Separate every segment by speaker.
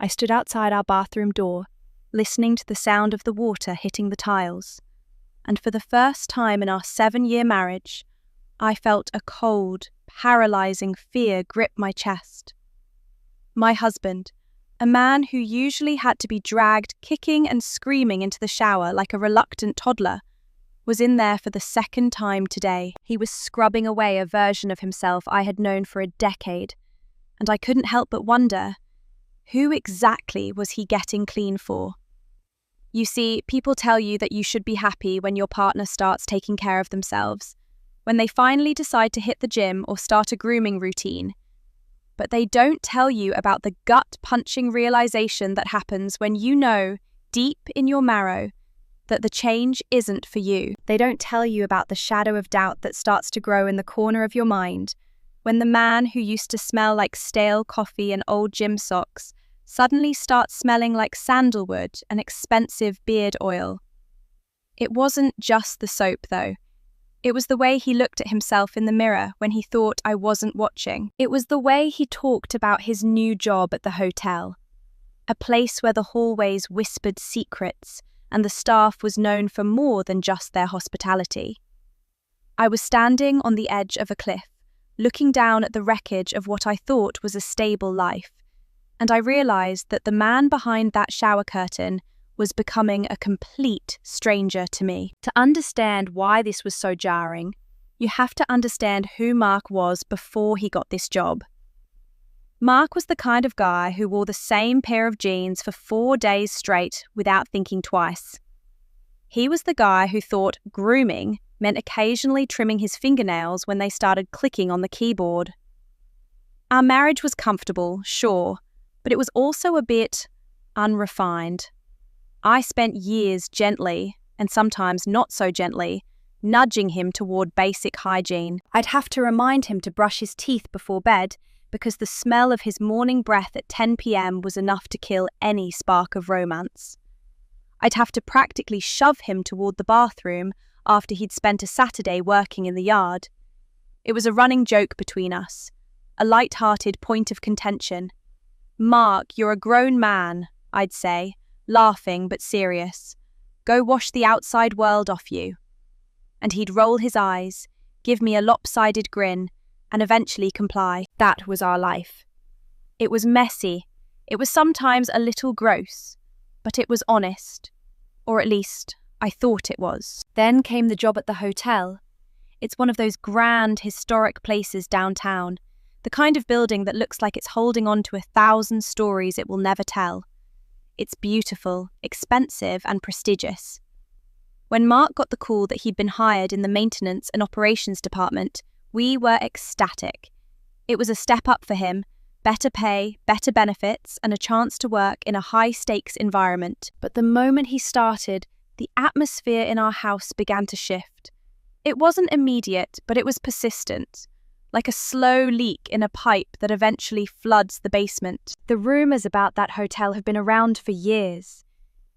Speaker 1: I stood outside our bathroom door, listening to the sound of the water hitting the tiles. And for the first time in our 7-year marriage, I felt a cold, paralyzing fear grip my chest. My husband, a man who usually had to be dragged kicking and screaming into the shower like a reluctant toddler, was in there for the second time today. He was scrubbing away a version of himself I had known for a decade, and I couldn't help but wonder, who exactly was he getting clean for? You see, people tell you that you should be happy when your partner starts taking care of themselves, when they finally decide to hit the gym or start a grooming routine. But they don't tell you about the gut-punching realization that happens when you know, deep in your marrow, that the change isn't for you. They don't tell you about the shadow of doubt that starts to grow in the corner of your mind when the man who used to smell like stale coffee and old gym socks suddenly starts smelling like sandalwood and expensive beard oil. It wasn't just the soap, though. It was the way he looked at himself in the mirror when he thought I wasn't watching. It was the way he talked about his new job at the hotel, a place where the hallways whispered secrets and the staff was known for more than just their hospitality. I was standing on the edge of a cliff, looking down at the wreckage of what I thought was a stable life, and I realized that the man behind that shower curtain was becoming a complete stranger to me. To understand why this was so jarring, you have to understand who Mark was before he got this job. Mark was the kind of guy who wore the same pair of jeans for 4 days straight without thinking twice. He was the guy who thought grooming meant occasionally trimming his fingernails when they started clicking on the keyboard. Our marriage was comfortable, sure, but it was also a bit unrefined. I spent years gently, and sometimes not so gently, nudging him toward basic hygiene. I'd have to remind him to brush his teeth before bed because the smell of his morning breath at 10 p.m. was enough to kill any spark of romance. I'd have to practically shove him toward the bathroom after he'd spent a Saturday working in the yard. It was a running joke between us, a light-hearted point of contention. "Mark, you're a grown man," I'd say, laughing but serious. "Go wash the outside world off you." And he'd roll his eyes, give me a lopsided grin, and eventually comply. That was our life. It was messy. It was sometimes a little gross, but it was honest. Or at least, I thought it was. Then came the job at the hotel. It's one of those grand, historic places downtown, the kind of building that looks like it's holding on to 1,000 stories it will never tell. It's beautiful, expensive, and prestigious. When Mark got the call that he'd been hired in the maintenance and operations department, we were ecstatic. It was a step up for him, better pay, better benefits, and a chance to work in a high-stakes environment. But the moment he started, the atmosphere in our house began to shift. It wasn't immediate, but it was persistent, like a slow leak in a pipe that eventually floods the basement. The rumors about that hotel have been around for years.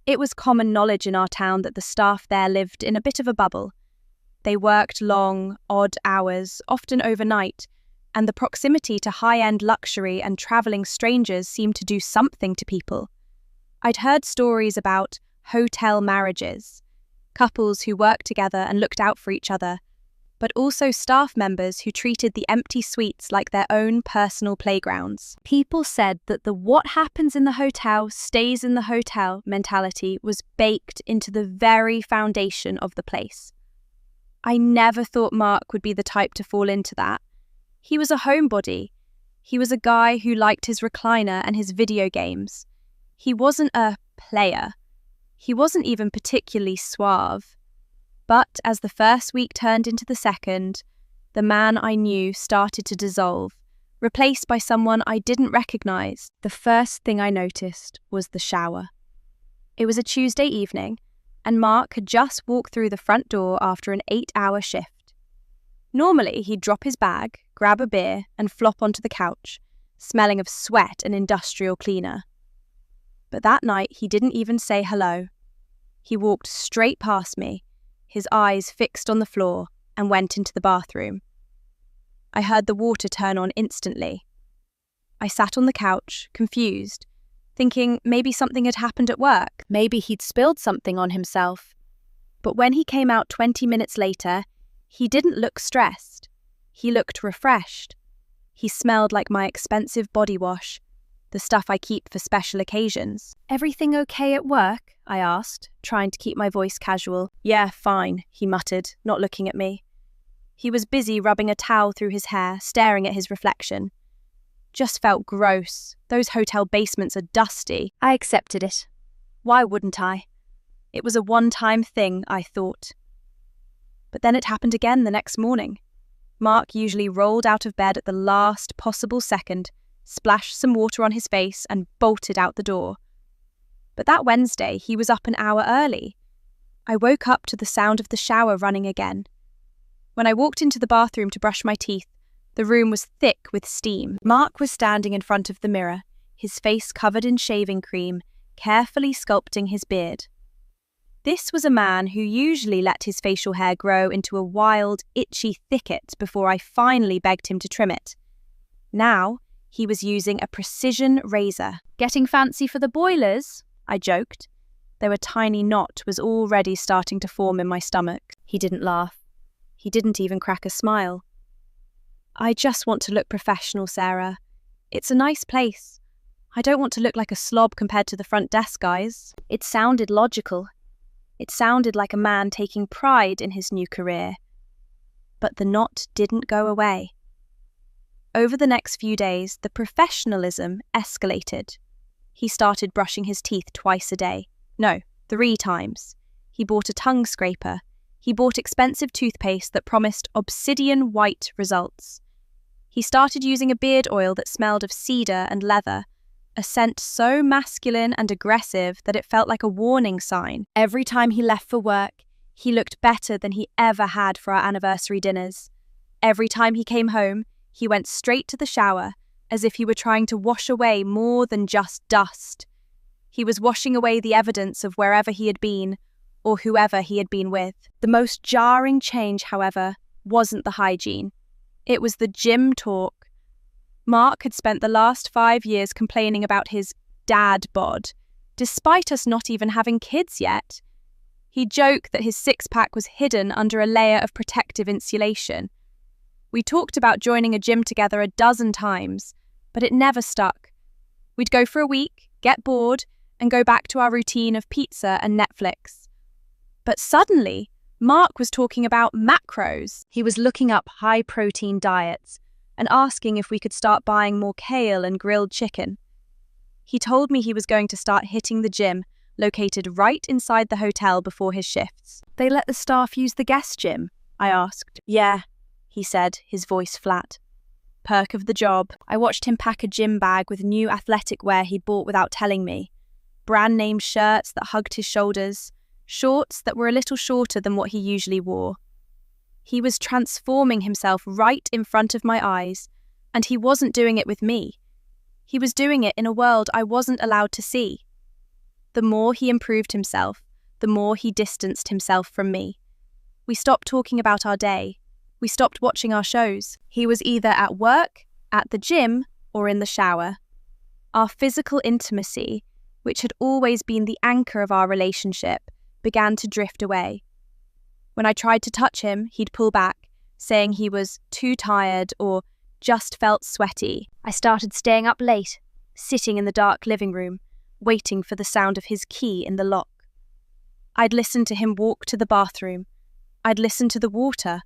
Speaker 1: It was common knowledge in our town that the staff there lived in a bit of a bubble. They worked long, odd hours, often overnight, and the proximity to high-end luxury and traveling strangers seemed to do something to people. I'd heard stories about hotel marriages, couples who worked together and looked out for each other, but also staff members who treated the empty suites like their own personal playgrounds. People said that the "what happens in the hotel stays in the hotel" mentality was baked into the very foundation of the place. I never thought Mark would be the type to fall into that. He was a homebody. He was a guy who liked his recliner and his video games. He wasn't a player. He wasn't even particularly suave. But as the first week turned into the second, the man I knew started to dissolve, replaced by someone I didn't recognize. The first thing I noticed was the shower. It was a Tuesday evening, and Mark had just walked through the front door after an 8-hour shift. Normally, he'd drop his bag, grab a beer, and flop onto the couch, smelling of sweat and industrial cleaner. But that night, he didn't even say hello. He walked straight past me, his eyes fixed on the floor, and went into the bathroom. I heard the water turn on instantly. I sat on the couch, confused, thinking maybe something had happened at work. Maybe he'd spilled something on himself. But when he came out 20 minutes later, he didn't look stressed. He looked refreshed. He smelled like my expensive body wash, the stuff I keep for special occasions. "Everything okay at work?" I asked, trying to keep my voice casual. "Yeah, fine," he muttered, not looking at me. He was busy rubbing a towel through his hair, staring at his reflection. Just felt gross. Those hotel basements are dusty. I accepted it. Why wouldn't I? It was a one-time thing, I thought. But then it happened again the next morning. Mark usually rolled out of bed at the last possible second, splashed some water on his face, and bolted out the door. But that Wednesday, he was up an hour early. I woke up to the sound of the shower running again. When I walked into the bathroom to brush my teeth, the room was thick with steam. Mark was standing in front of the mirror, his face covered in shaving cream, carefully sculpting his beard. This was a man who usually let his facial hair grow into a wild, itchy thicket before I finally begged him to trim it. Now, he was using a precision razor. "Getting fancy for the boilers?" I joked, though a tiny knot was already starting to form in my stomach. He didn't laugh. He didn't even crack a smile. "I just want to look professional, Sarah. It's a nice place. I don't want to look like a slob compared to the front desk guys." It sounded logical. It sounded like a man taking pride in his new career. But the knot didn't go away. Over the next few days, the professionalism escalated. He started brushing his teeth twice a day. No, 3 times. He bought a tongue scraper. He bought expensive toothpaste that promised obsidian white results. He started using a beard oil that smelled of cedar and leather, a scent so masculine and aggressive that it felt like a warning sign. Every time he left for work, he looked better than he ever had for our anniversary dinners. Every time he came home, he went straight to the shower, as if he were trying to wash away more than just dust. He was washing away the evidence of wherever he had been, or whoever he had been with. The most jarring change, however, wasn't the hygiene. It was the gym talk. Mark had spent the last 5 years complaining about his dad bod, despite us not even having kids yet. He joked that his six-pack was hidden under a layer of protective insulation. We talked about joining a gym together a dozen times, but it never stuck. We'd go for a week, get bored, and go back to our routine of pizza and Netflix. But suddenly, Mark was talking about macros. He was looking up high-protein diets and asking if we could start buying more kale and grilled chicken. He told me he was going to start hitting the gym, located right inside the hotel before his shifts. "They let the staff use the guest gym?" I asked. "Yeah," he said, his voice flat. "Perk of the job." I watched him pack a gym bag with new athletic wear he'd bought without telling me. Brand-name shirts that hugged his shoulders, shorts that were a little shorter than what he usually wore. He was transforming himself right in front of my eyes, and he wasn't doing it with me. He was doing it in a world I wasn't allowed to see. The more he improved himself, the more he distanced himself from me. We stopped talking about our day. We stopped watching our shows. He was either at work, at the gym, or in the shower. Our physical intimacy, which had always been the anchor of our relationship, began to drift away. When I tried to touch him, he'd pull back, saying he was too tired or just felt sweaty. I started staying up late, sitting in the dark living room, waiting for the sound of his key in the lock. I'd listen to him walk to the bathroom. I'd listen to the water,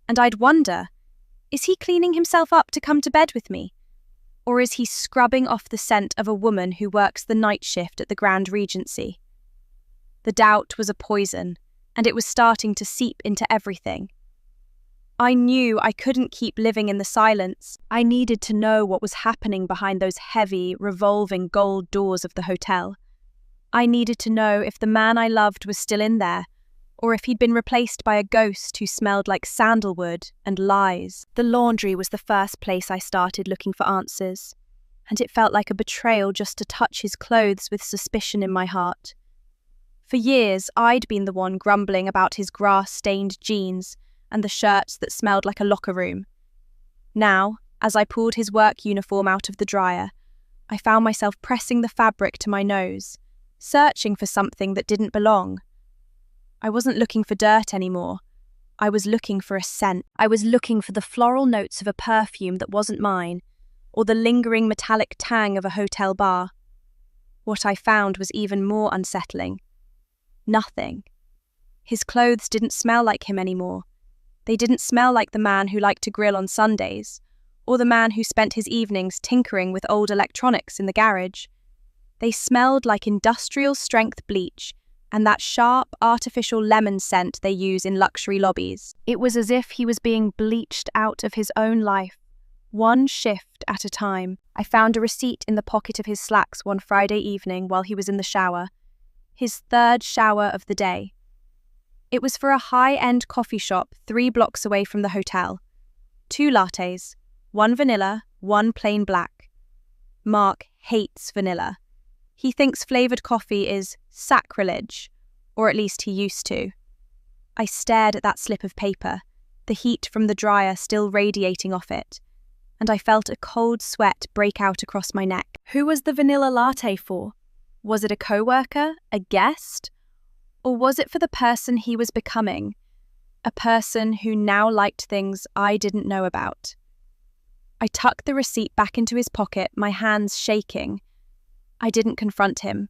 Speaker 1: and I'd wonder, is he cleaning himself up to come to bed with me? Or is he scrubbing off the scent of a woman who works the night shift at the Grand Regency? The doubt was a poison, and it was starting to seep into everything. I knew I couldn't keep living in the silence. I needed to know what was happening behind those heavy, revolving gold doors of the hotel. I needed to know if the man I loved was still in there, or if he'd been replaced by a ghost who smelled like sandalwood and lies. The laundry was the first place I started looking for answers, and it felt like a betrayal just to touch his clothes with suspicion in my heart. For years, I'd been the one grumbling about his grass-stained jeans and the shirts that smelled like a locker room. Now, as I pulled his work uniform out of the dryer, I found myself pressing the fabric to my nose, searching for something that didn't belong. I wasn't looking for dirt anymore. I was looking for a scent. I was looking for the floral notes of a perfume that wasn't mine, or the lingering metallic tang of a hotel bar. What I found was even more unsettling. Nothing. His clothes didn't smell like him anymore. They didn't smell like the man who liked to grill on Sundays, or the man who spent his evenings tinkering with old electronics in the garage. They smelled like industrial-strength bleach and that sharp, artificial lemon scent they use in luxury lobbies. It was as if he was being bleached out of his own life, one shift at a time. I found a receipt in the pocket of his slacks one Friday evening while he was in the shower, his third shower of the day. It was for a high-end coffee shop 3 blocks away from the hotel. 2 lattes, 1 vanilla, 1 plain black. Mark hates vanilla. He thinks flavoured coffee is sacrilege, or at least he used to. I stared at that slip of paper, the heat from the dryer still radiating off it, and I felt a cold sweat break out across my neck. Who was the vanilla latte for? Was it a coworker, a guest, or was it for the person he was becoming, a person who now liked things I didn't know about? I tucked the receipt back into his pocket, my hands shaking. I didn't confront him.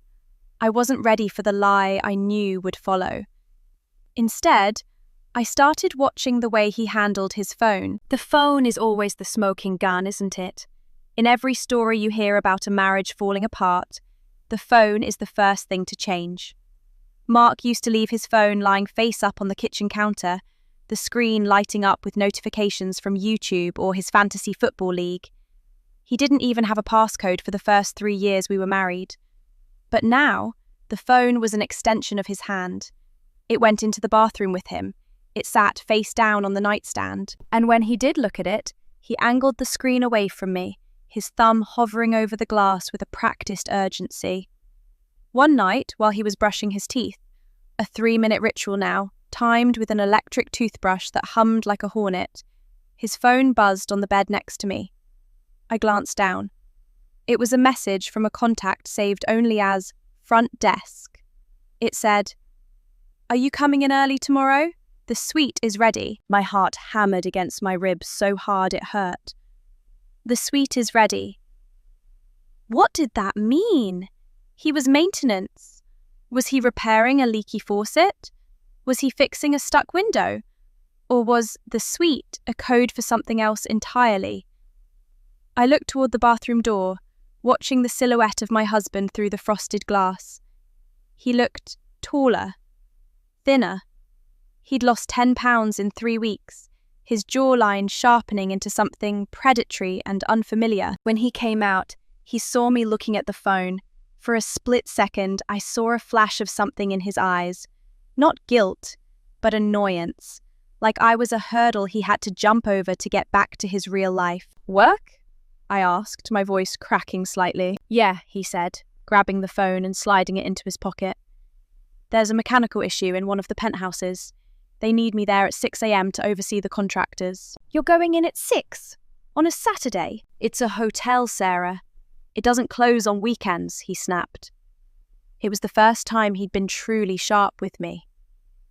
Speaker 1: I wasn't ready for the lie I knew would follow. Instead, I started watching the way he handled his phone. The phone is always the smoking gun, isn't it? In every story you hear about a marriage falling apart, the phone is the first thing to change. Mark used to leave his phone lying face up on the kitchen counter, the screen lighting up with notifications from YouTube or his fantasy football league. He didn't even have a passcode for the first 3 years we were married. But now, the phone was an extension of his hand. It went into the bathroom with him. It sat face down on the nightstand. And when he did look at it, he angled the screen away from me, his thumb hovering over the glass with a practiced urgency. One night, while he was brushing his teeth, a 3-minute ritual now, timed with an electric toothbrush that hummed like a hornet, his phone buzzed on the bed next to me. I glanced down. It was a message from a contact saved only as front desk. It said, "Are you coming in early tomorrow? The suite is ready." My heart hammered against my ribs so hard it hurt. The suite is ready. What did that mean? He was maintenance. Was he repairing a leaky faucet? Was he fixing a stuck window? Or was the suite a code for something else entirely? I looked toward the bathroom door, watching the silhouette of my husband through the frosted glass. He looked taller, thinner. He'd lost 10 pounds in 3 weeks, his jawline sharpening into something predatory and unfamiliar. When he came out, he saw me looking at the phone. For a split second, I saw a flash of something in his eyes. Not guilt, but annoyance, like I was a hurdle he had to jump over to get back to his real life. "Work?" I asked, my voice cracking slightly. "Yeah," he said, grabbing the phone and sliding it into his pocket. "There's a mechanical issue in one of the penthouses. They need me there at 6 a.m. to oversee the contractors." "You're going in at 6? On a Saturday?" "It's a hotel, Sarah. It doesn't close on weekends," he snapped. It was the first time he'd been truly sharp with me.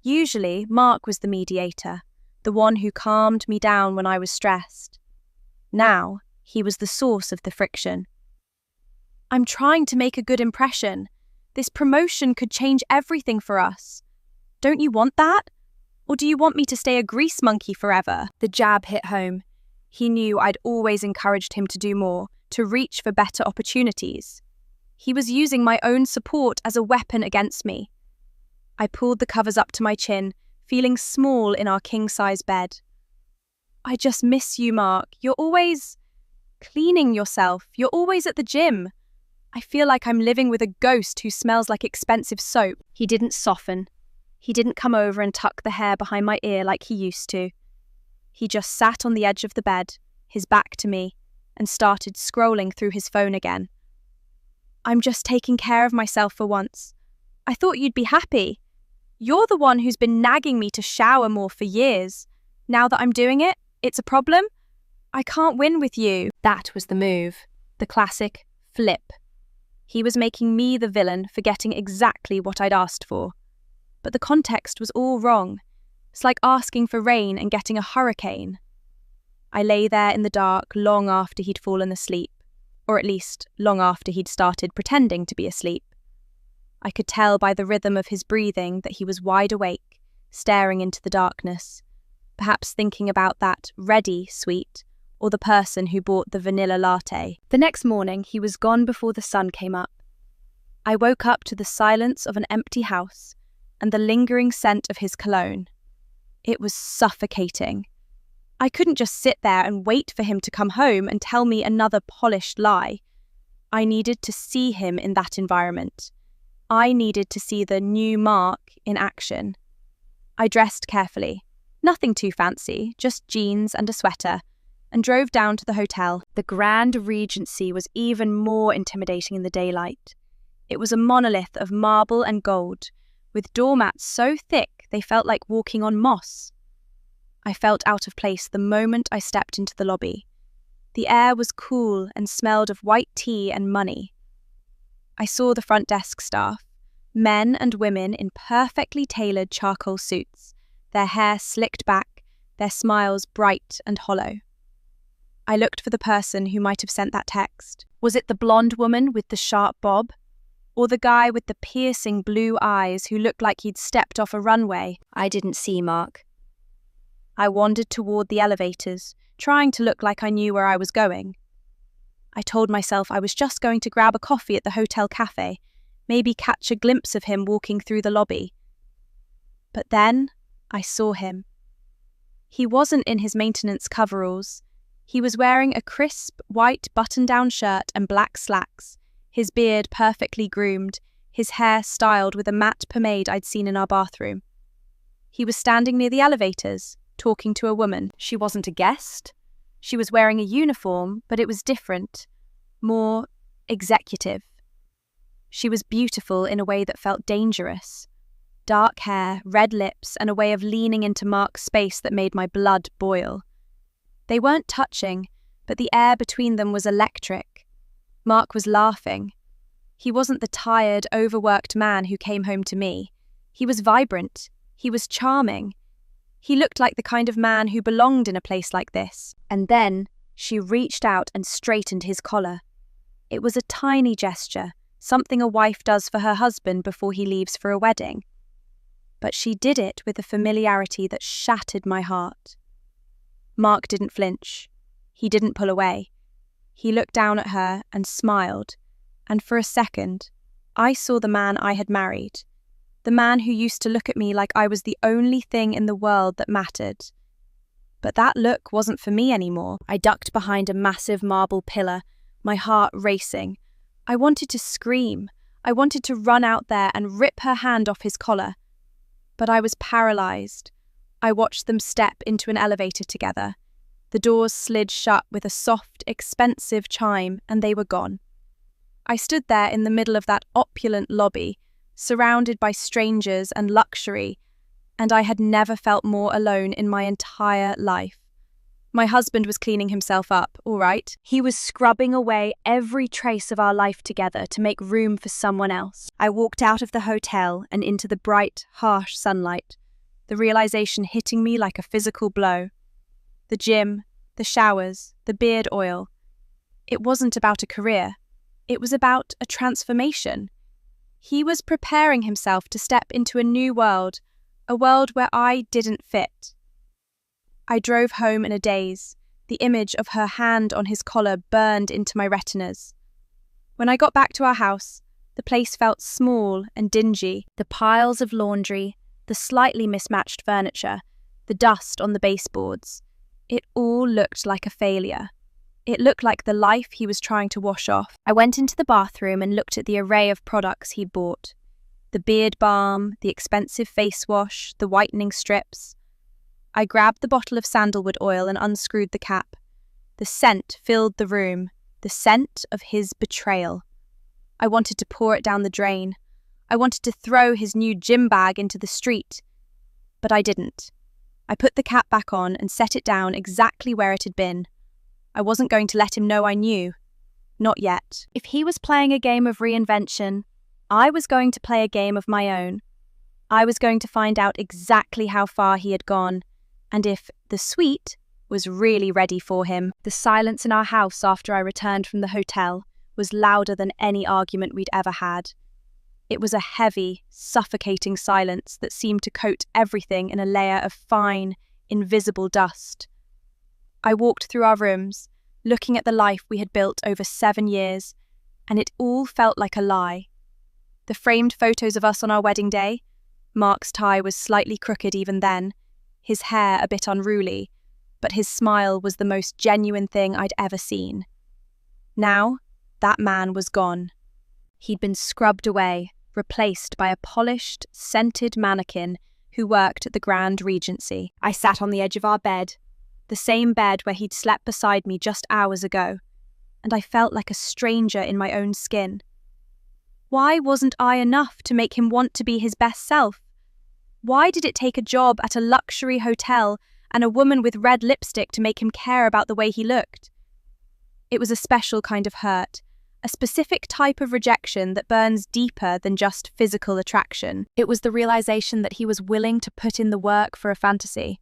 Speaker 1: Usually, Mark was the mediator, the one who calmed me down when I was stressed. Now, he was the source of the friction. "I'm trying to make a good impression. This promotion could change everything for us. Don't you want that? Or do you want me to stay a grease monkey forever?" The jab hit home. He knew I'd always encouraged him to do more, to reach for better opportunities. He was using my own support as a weapon against me. I pulled the covers up to my chin, feeling small in our king-size bed. "I just miss you, Mark. You're always cleaning yourself. You're always at the gym. I feel like I'm living with a ghost who smells like expensive soap." He didn't soften. He didn't come over and tuck the hair behind my ear like he used to. He just sat on the edge of the bed, his back to me, and started scrolling through his phone again. "I'm just taking care of myself for once. I thought you'd be happy. You're the one who's been nagging me to shower more for years. Now that I'm doing it, it's a problem? I can't win with you." That was the move. The classic flip. He was making me the villain for getting exactly what I'd asked for. But the context was all wrong. It's like asking for rain and getting a hurricane. I lay there in the dark long after he'd fallen asleep, or at least long after he'd started pretending to be asleep. I could tell by the rhythm of his breathing that he was wide awake, staring into the darkness, perhaps thinking about that ready sweet or the person who bought the vanilla latte. The next morning, he was gone before the sun came up. I woke up to the silence of an empty house and the lingering scent of his cologne. It was suffocating. I couldn't just sit there and wait for him to come home and tell me another polished lie. I needed to see him in that environment. I needed to see the new Mark in action. I dressed carefully, nothing too fancy, just jeans and a sweater, and drove down to the hotel. The Grand Regency was even more intimidating in the daylight. It was a monolith of marble and gold, with doormats so thick they felt like walking on moss. I felt out of place the moment I stepped into the lobby. The air was cool and smelled of white tea and money. I saw the front desk staff, men and women in perfectly tailored charcoal suits, their hair slicked back, their smiles bright and hollow. I looked for the person who might have sent that text. Was it the blonde woman with the sharp bob? Or the guy with the piercing blue eyes who looked like he'd stepped off a runway? I didn't see Mark. I wandered toward the elevators, trying to look like I knew where I was going. I told myself I was just going to grab a coffee at the hotel cafe, maybe catch a glimpse of him walking through the lobby. But then I saw him. He wasn't in his maintenance coveralls. He was wearing a crisp white button-down shirt and black slacks, his beard perfectly groomed, his hair styled with a matte pomade I'd seen in our bathroom. He was standing near the elevators, talking to a woman. She wasn't a guest. She was wearing a uniform, but it was different, more executive. She was beautiful in a way that felt dangerous. Dark hair, red lips, and a way of leaning into Mark's space that made my blood boil. They weren't touching, but the air between them was electric. Mark was laughing. He wasn't the tired, overworked man who came home to me. He was vibrant. He was charming. He looked like the kind of man who belonged in a place like this. And then she reached out and straightened his collar. It was a tiny gesture, something a wife does for her husband before he leaves for a wedding. But she did it with a familiarity that shattered my heart. Mark didn't flinch. He didn't pull away. He looked down at her and smiled, and for a second, I saw the man I had married, the man who used to look at me like I was the only thing in the world that mattered. But that look wasn't for me anymore. I ducked behind a massive marble pillar, my heart racing. I wanted to scream. I wanted to run out there and rip her hand off his collar. But I was paralyzed. I watched them step into an elevator together. The doors slid shut with a soft, expensive chime, and they were gone. I stood there in the middle of that opulent lobby, surrounded by strangers and luxury, and I had never felt more alone in my entire life. My husband was cleaning himself up, all right. He was scrubbing away every trace of our life together to make room for someone else. I walked out of the hotel and into the bright, harsh sunlight, the realization hitting me like a physical blow. The gym, the showers, the beard oil. It wasn't about a career. It was about a transformation. He was preparing himself to step into a new world, a world where I didn't fit. I drove home in a daze. The image of her hand on his collar burned into my retinas. When I got back to our house, the place felt small and dingy. The piles of laundry, the slightly mismatched furniture, the dust on the baseboards. It all looked like a failure. It looked like the life he was trying to wash off. I went into the bathroom and looked at the array of products he'd bought. The beard balm, the expensive face wash, the whitening strips. I grabbed the bottle of sandalwood oil and unscrewed the cap. The scent filled the room, the scent of his betrayal. I wanted to pour it down the drain. I wanted to throw his new gym bag into the street. But I didn't. I put the cap back on and set it down exactly where it had been. I wasn't going to let him know I knew. Not yet. If he was playing a game of reinvention, I was going to play a game of my own. I was going to find out exactly how far he had gone, and if the suite was really ready for him. The silence in our house after I returned from the hotel was louder than any argument we'd ever had. It was a heavy, suffocating silence that seemed to coat everything in a layer of fine, invisible dust. I walked through our rooms, looking at the life we had built over 7 years, and it all felt like a lie. The framed photos of us on our wedding day, Mark's tie was slightly crooked even then, his hair a bit unruly, but his smile was the most genuine thing I'd ever seen. Now, that man was gone. He'd been scrubbed away, replaced by a polished, scented mannequin who worked at the Grand Regency. I sat on the edge of our bed, the same bed where he'd slept beside me just hours ago, and I felt like a stranger in my own skin. Why wasn't I enough to make him want to be his best self? Why did it take a job at a luxury hotel and a woman with red lipstick to make him care about the way he looked? It was a special kind of hurt, a specific type of rejection that burns deeper than just physical attraction. It was the realization that he was willing to put in the work for a fantasy,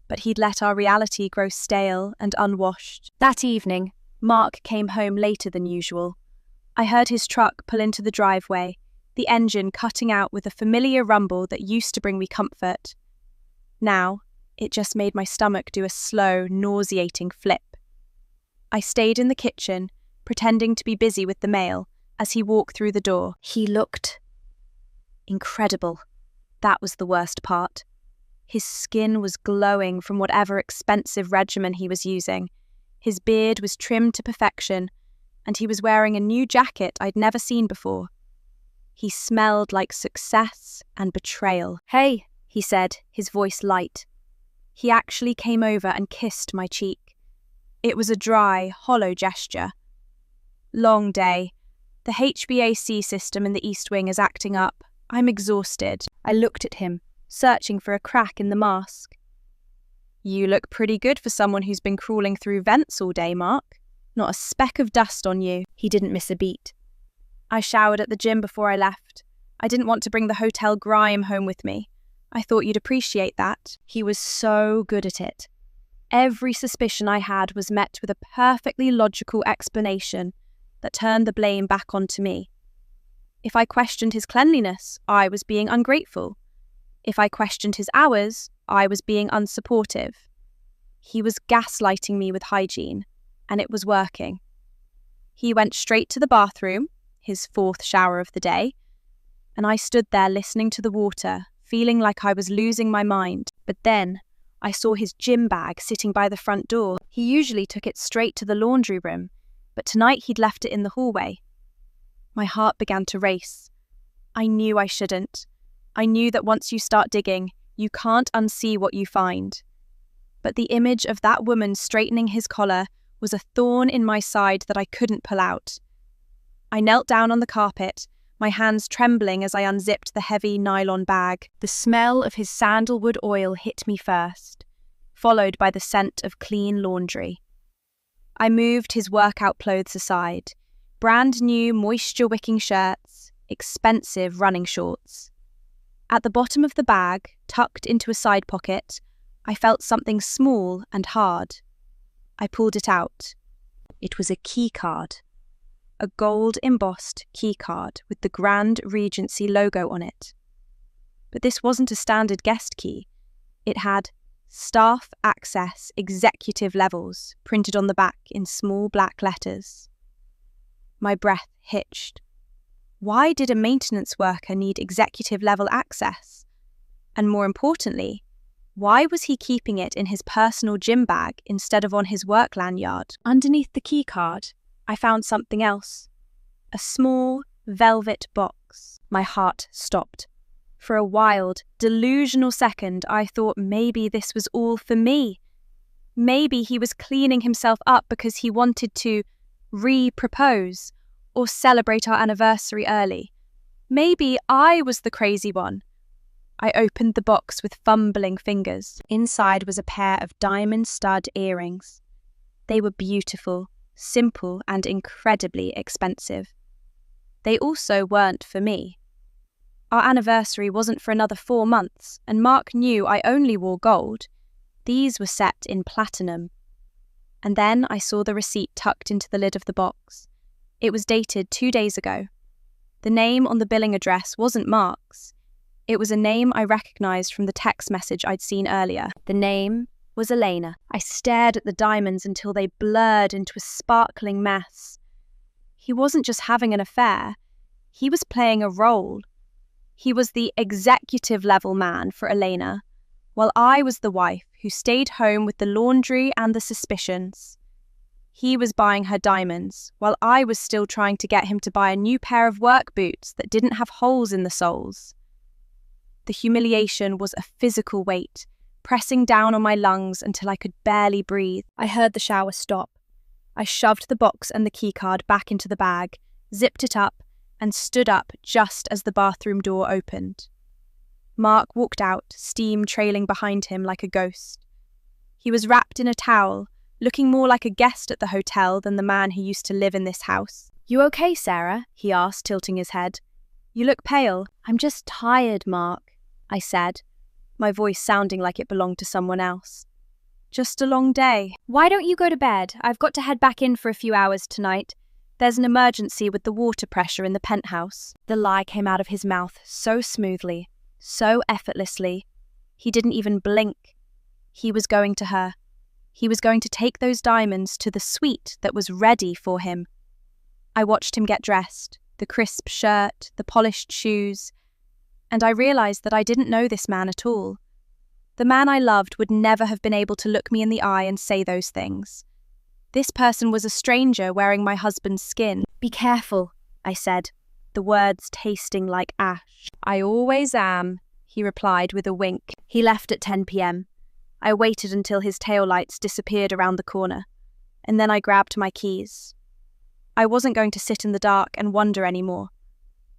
Speaker 1: but he'd let our reality grow stale and unwashed. That evening, Mark came home later than usual. I heard his truck pull into the driveway, the engine cutting out with a familiar rumble that used to bring me comfort. Now, it just made my stomach do a slow, nauseating flip. I stayed in the kitchen, pretending to be busy with the mail, as he walked through the door. He looked incredible. That was the worst part. His skin was glowing from whatever expensive regimen he was using. His beard was trimmed to perfection, and he was wearing a new jacket I'd never seen before. He smelled like success and betrayal. "Hey," he said, his voice light. He actually came over and kissed my cheek. It was a dry, hollow gesture. Long day. The HVAC system in the East Wing is acting up. I'm exhausted. I looked at him, searching for a crack in the mask. "You look pretty good for someone who's been crawling through vents all day, Mark. Not a speck of dust on you." He didn't miss a beat. "I showered at the gym before I left. I didn't want to bring the hotel grime home with me. I thought you'd appreciate that." He was so good at it. Every suspicion I had was met with a perfectly logical explanation that turned the blame back onto me. If I questioned his cleanliness, I was being ungrateful. If I questioned his hours, I was being unsupportive. He was gaslighting me with hygiene, and it was working. He went straight to the bathroom, his 4th shower of the day, and I stood there listening to the water, feeling like I was losing my mind. But then I saw his gym bag sitting by the front door. He usually took it straight to the laundry room, but tonight he'd left it in the hallway. My heart began to race. I knew I shouldn't. I knew that once you start digging, you can't unsee what you find. But the image of that woman straightening his collar was a thorn in my side that I couldn't pull out. I knelt down on the carpet, my hands trembling as I unzipped the heavy nylon bag. The smell of his sandalwood oil hit me first, followed by the scent of clean laundry. I moved his workout clothes aside, brand new moisture-wicking shirts, expensive running shorts. At the bottom of the bag, tucked into a side pocket, I felt something small and hard. I pulled it out. It was a key card. A gold-embossed key card with the Grand Regency logo on it. But this wasn't a standard guest key. It had Staff Access Executive Levels printed on the back in small black letters. My breath hitched. Why did a maintenance worker need executive-level access? And more importantly, why was he keeping it in his personal gym bag instead of on his work lanyard? Underneath the key card, I found something else. A small, velvet box. My heart stopped. For a wild, delusional second, I thought maybe this was all for me. Maybe he was cleaning himself up because he wanted to re-propose or celebrate our anniversary early. Maybe I was the crazy one. I opened the box with fumbling fingers. Inside was a pair of diamond stud earrings. They were beautiful, simple and incredibly expensive. They also weren't for me. Our anniversary wasn't for another 4 months, and Mark knew I only wore gold. These were set in platinum. And then I saw the receipt tucked into the lid of the box. It was dated 2 days ago. The name on the billing address wasn't Mark's. It was a name I recognized from the text message I'd seen earlier. The name was Elena. I stared at the diamonds until they blurred into a sparkling mess. He wasn't just having an affair. He was playing a role. He was the executive-level man for Elena, while I was the wife who stayed home with the laundry and the suspicions. He was buying her diamonds, while I was still trying to get him to buy a new pair of work boots that didn't have holes in the soles. The humiliation was a physical weight, pressing down on my lungs until I could barely breathe. I heard the shower stop. I shoved the box and the keycard back into the bag, zipped it up, and stood up just as the bathroom door opened. Mark walked out, steam trailing behind him like a ghost. He was wrapped in a towel, looking more like a guest at the hotel than the man who used to live in this house. "You okay, Sarah?" he asked, tilting his head. "You look pale." "I'm just tired, Mark," I said, my voice sounding like it belonged to someone else. "Just a long day." "Why don't you go to bed? I've got to head back in for a few hours tonight. There's an emergency with the water pressure in the penthouse." The lie came out of his mouth so smoothly, so effortlessly. He didn't even blink. He was going to her. He was going to take those diamonds to the suite that was ready for him. I watched him get dressed, the crisp shirt, the polished shoes, and I realized that I didn't know this man at all. The man I loved would never have been able to look me in the eye and say those things. This person was a stranger wearing my husband's skin. "Be careful," I said, the words tasting like ash. "I always am," he replied with a wink. He left at 10 p.m. I waited until his taillights disappeared around the corner, and then I grabbed my keys. I wasn't going to sit in the dark and wonder anymore.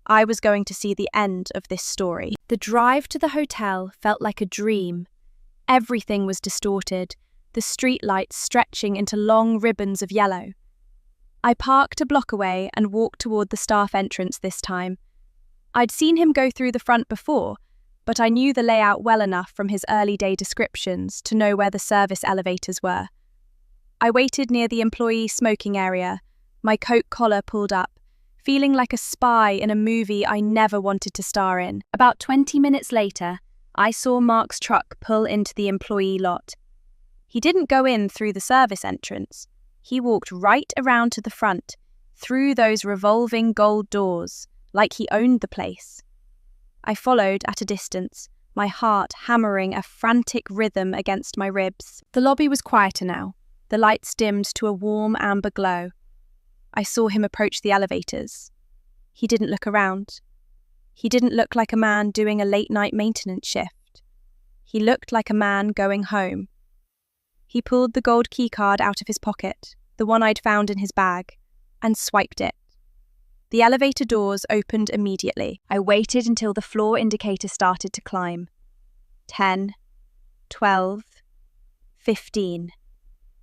Speaker 1: I was going to see the end of this story. The drive to the hotel felt like a dream. Everything was distorted, the streetlights stretching into long ribbons of yellow. I parked a block away and walked toward the staff entrance this time. I'd seen him go through the front before, but I knew the layout well enough from his early day descriptions to know where the service elevators were. I waited near the employee smoking area, my coat collar pulled up, feeling like a spy in a movie I never wanted to star in. About 20 minutes later, I saw Mark's truck pull into the employee lot. He didn't go in through the service entrance. He walked right around to the front, through those revolving gold doors, like he owned the place. I followed at a distance, my heart hammering a frantic rhythm against my ribs. The lobby was quieter now, the lights dimmed to a warm amber glow. I saw him approach the elevators. He didn't look around. He didn't look like a man doing a late-night maintenance shift. He looked like a man going home. He pulled the gold keycard out of his pocket, the one I'd found in his bag, and swiped it. The elevator doors opened immediately. I waited until the floor indicator started to climb. 10, 12, 15.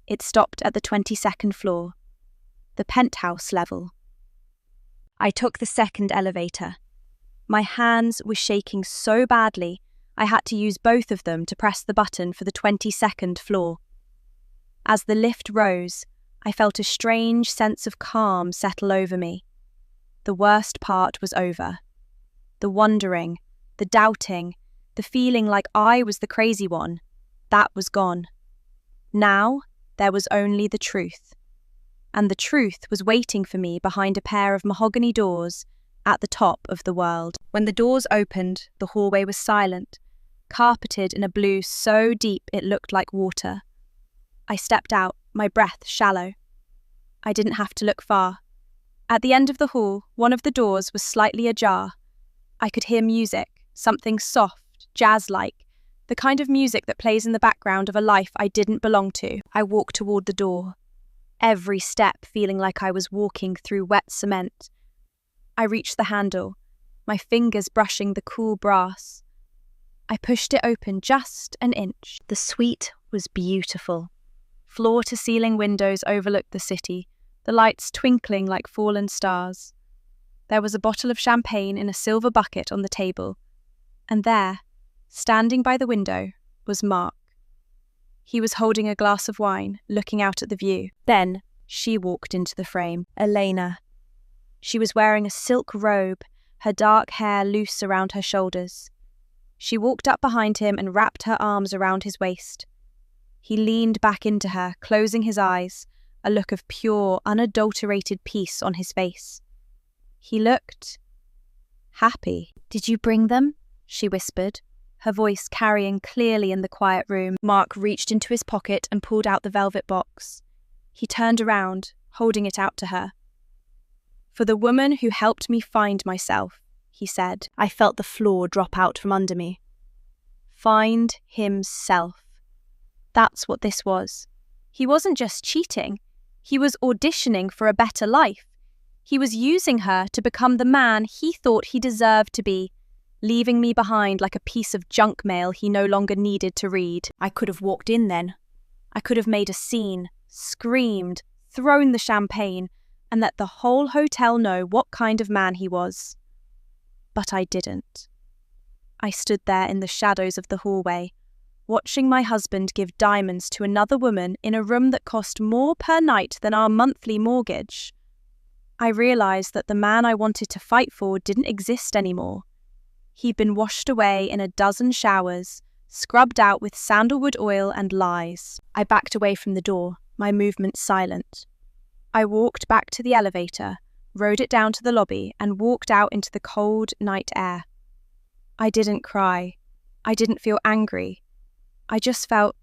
Speaker 1: It stopped at the 22nd floor, the penthouse level. I took the second elevator. My hands were shaking so badly, I had to use both of them to press the button for the 22nd floor. As the lift rose, I felt a strange sense of calm settle over me. The worst part was over. The wondering, the doubting, the feeling like I was the crazy one, that was gone. Now, there was only the truth. And the truth was waiting for me behind a pair of mahogany doors at the top of the world. When the doors opened, the hallway was silent, carpeted in a blue so deep it looked like water. I stepped out, my breath shallow. I didn't have to look far. At the end of the hall, one of the doors was slightly ajar. I could hear music, something soft, jazz-like, the kind of music that plays in the background of a life I didn't belong to. I walked toward the door, every step feeling like I was walking through wet cement. I reached the handle, my fingers brushing the cool brass. I pushed it open just an inch. The suite was beautiful. Floor-to-ceiling windows overlooked the city, the lights twinkling like fallen stars. There was a bottle of champagne in a silver bucket on the table, and there, standing by the window, was Mark. He was holding a glass of wine, looking out at the view. Then she walked into the frame. Elena. She was wearing a silk robe, her dark hair loose around her shoulders. She walked up behind him and wrapped her arms around his waist. He leaned back into her, closing his eyes, a look of pure, unadulterated peace on his face. He looked happy. "Did you bring them?" she whispered, her voice carrying clearly in the quiet room. Mark reached into his pocket and pulled out the velvet box. He turned around, holding it out to her. "For the woman who helped me find myself," he said. I felt the floor drop out from under me. Find himself. That's what this was. He wasn't just cheating. He was auditioning for a better life. He was using her to become the man he thought he deserved to be, leaving me behind like a piece of junk mail he no longer needed to read. I could have walked in then. I could have made a scene, screamed, thrown the champagne, and let the whole hotel know what kind of man he was. But I didn't. I stood there in the shadows of the hallway, watching my husband give diamonds to another woman in a room that cost more per night than our monthly mortgage. I realized that the man I wanted to fight for didn't exist anymore. He'd been washed away in a dozen showers, scrubbed out with sandalwood oil and lies. I backed away from the door, my movements silent. I walked back to the elevator, rode it down to the lobby, and walked out into the cold night air. I didn't cry. I didn't feel angry. I just felt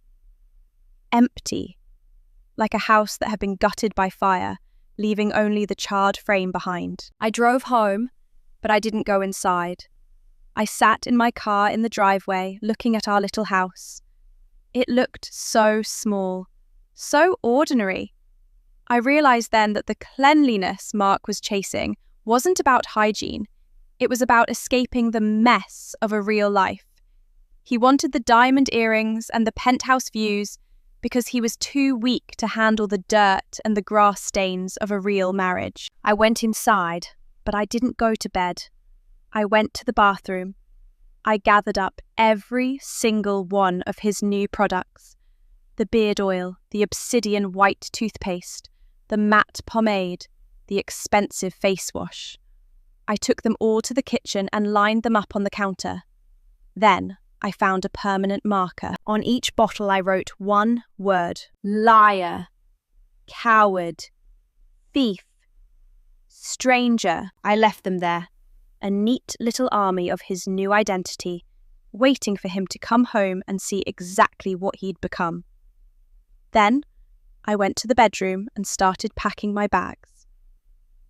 Speaker 1: empty, like a house that had been gutted by fire, leaving only the charred frame behind. I drove home, but I didn't go inside. I sat in my car in the driveway, looking at our little house. It looked so small, so ordinary. I realized then that the cleanliness Mark was chasing wasn't about hygiene. It was about escaping the mess of a real life. He wanted the diamond earrings and the penthouse views because he was too weak to handle the dirt and the grass stains of a real marriage. I went inside, but I didn't go to bed. I went to the bathroom. I gathered up every single one of his new products. The beard oil, the obsidian white toothpaste, the matte pomade, the expensive face wash. I took them all to the kitchen and lined them up on the counter. Then I found a permanent marker. On each bottle I wrote one word: liar, coward, thief, stranger. I left them there, a neat little army of his new identity, waiting for him to come home and see exactly what he'd become. Then I went to the bedroom and started packing my bags.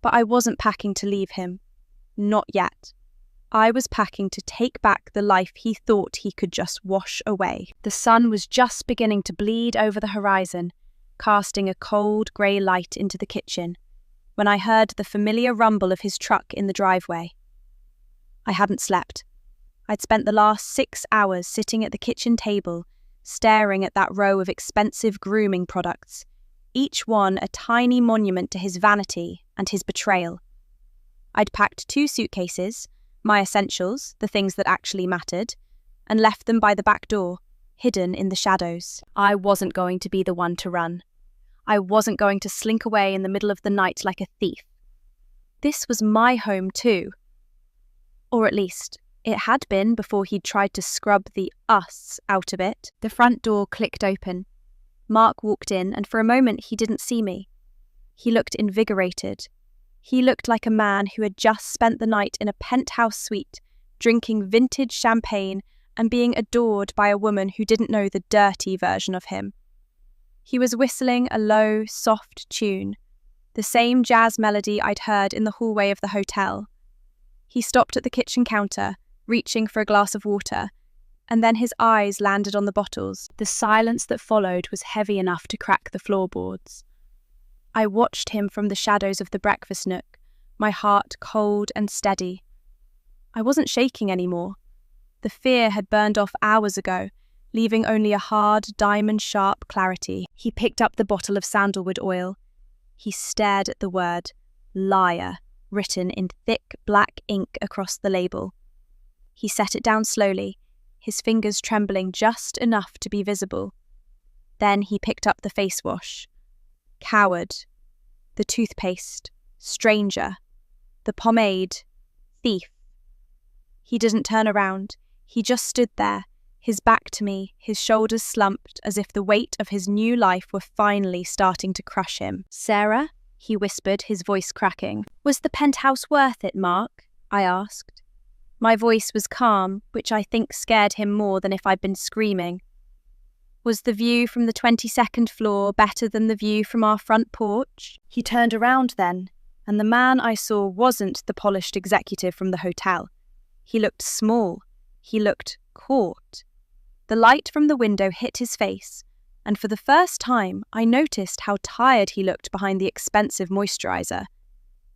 Speaker 1: But I wasn't packing to leave him. Not yet. I was packing to take back the life he thought he could just wash away. The sun was just beginning to bleed over the horizon, casting a cold grey light into the kitchen, when I heard the familiar rumble of his truck in the driveway. I hadn't slept. I'd spent the last 6 hours sitting at the kitchen table, staring at that row of expensive grooming products, each one a tiny monument to his vanity and his betrayal. I'd packed 2 suitcases, my essentials, the things that actually mattered, and left them by the back door, hidden in the shadows. I wasn't going to be the one to run. I wasn't going to slink away in the middle of the night like a thief. This was my home too. Or at least, it had been before he'd tried to scrub the us out of it. The front door clicked open. Mark walked in, and for a moment he didn't see me. He looked invigorated. He looked like a man who had just spent the night in a penthouse suite, drinking vintage champagne and being adored by a woman who didn't know the dirty version of him. He was whistling a low, soft tune, the same jazz melody I'd heard in the hallway of the hotel. He stopped at the kitchen counter, reaching for a glass of water, and then his eyes landed on the bottles. The silence that followed was heavy enough to crack the floorboards. I watched him from the shadows of the breakfast nook, my heart cold and steady. I wasn't shaking anymore. The fear had burned off hours ago, leaving only a hard, diamond-sharp clarity. He picked up the bottle of sandalwood oil. He stared at the word liar written in thick black ink across the label. He set it down slowly, his fingers trembling just enough to be visible. Then he picked up the face wash. Coward. The toothpaste. Stranger. The pomade. Thief. He didn't turn around. He just stood there, his back to me, his shoulders slumped as if the weight of his new life were finally starting to crush him. "Sarah?" he whispered, his voice cracking. "Was the penthouse worth it, Mark?" I asked. My voice was calm, which I think scared him more than if I'd been screaming. "Was the view from the 22nd floor better than the view from our front porch?" He turned around then, and the man I saw wasn't the polished executive from the hotel. He looked small. He looked caught. The light from the window hit his face, and for the first time I noticed how tired he looked behind the expensive moisturizer.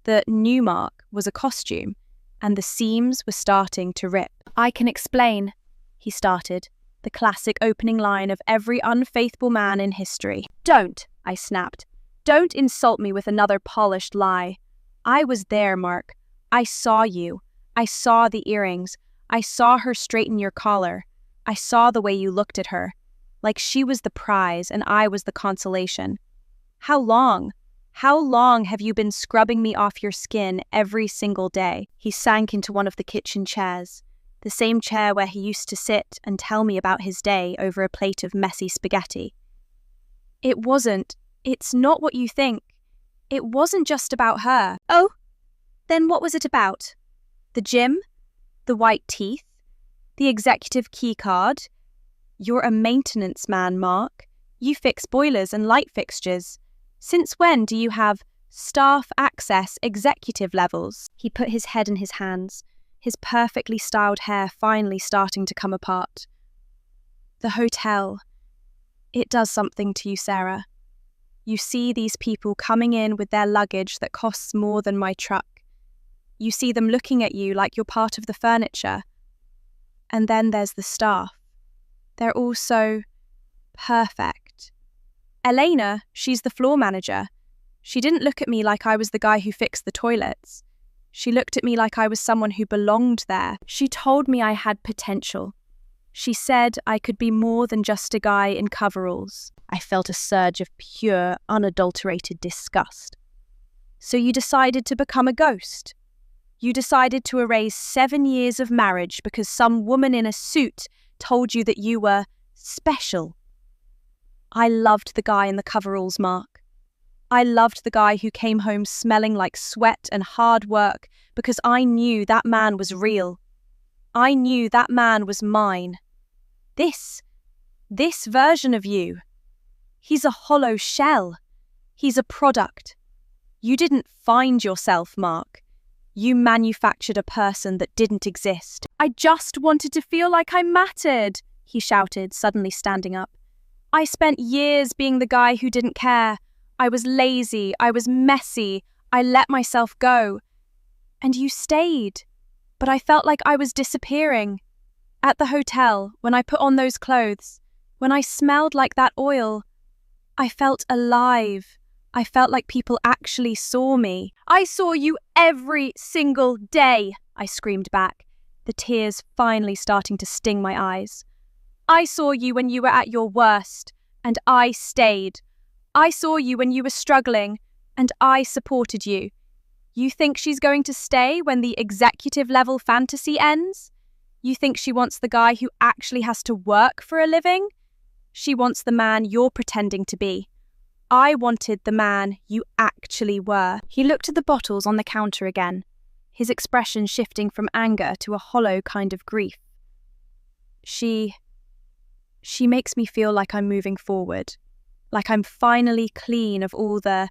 Speaker 1: The new Mark was a costume, and the seams were starting to rip. "I can explain," he started, the classic opening line of every unfaithful man in history. "Don't," I snapped. "Don't insult me with another polished lie. I was there, Mark. I saw you. I saw the earrings. I saw her straighten your collar. I saw the way you looked at her, like she was the prize and I was the consolation. How long have you been scrubbing me off your skin every single day?" He sank into one of the kitchen chairs, the same chair where he used to sit and tell me about his day over a plate of messy spaghetti. It's not what you think. It wasn't just about her." "Oh, then what was it about? The gym? The white teeth? The executive key card? You're a maintenance man, Mark. You fix boilers and light fixtures. Since when do you have staff access executive levels?" He put his head in his hands, his perfectly styled hair finally starting to come apart. "The hotel. It does something to you, Sarah. You see these people coming in with their luggage that costs more than my truck. You see them looking at you like you're part of the furniture. And then there's the staff. They're all so perfect. Elena, she's the floor manager. She didn't look at me like I was the guy who fixed the toilets. She looked at me like I was someone who belonged there. She told me I had potential. She said I could be more than just a guy in coveralls." I felt a surge of pure, unadulterated disgust. "So you decided to become a ghost? You decided to erase 7 years of marriage because some woman in a suit told you that you were special?" I loved the guy in the coveralls, Mark. I loved the guy who came home smelling like sweat and hard work because I knew that man was real. I knew that man was mine. This version of you. He's a hollow shell. He's a product. You didn't find yourself, Mark. You manufactured a person that didn't exist. "I just wanted to feel like I mattered," he shouted, suddenly standing up. "I spent years being the guy who didn't care. I was lazy. I was messy. I let myself go. And you stayed. But I felt like I was disappearing. At the hotel, when I put on those clothes, when I smelled like that oil, I felt alive. I felt like people actually saw me." "I saw you every single day," I screamed back, the tears finally starting to sting my eyes. "I saw you when you were at your worst, and I stayed. I saw you when you were struggling, and I supported you. You think she's going to stay when the executive level fantasy ends? You think she wants the guy who actually has to work for a living? She wants the man you're pretending to be. I wanted the man you actually were." He looked at the bottles on the counter again, his expression shifting from anger to a hollow kind of grief. She makes me feel like I'm moving forward, like I'm finally clean of all the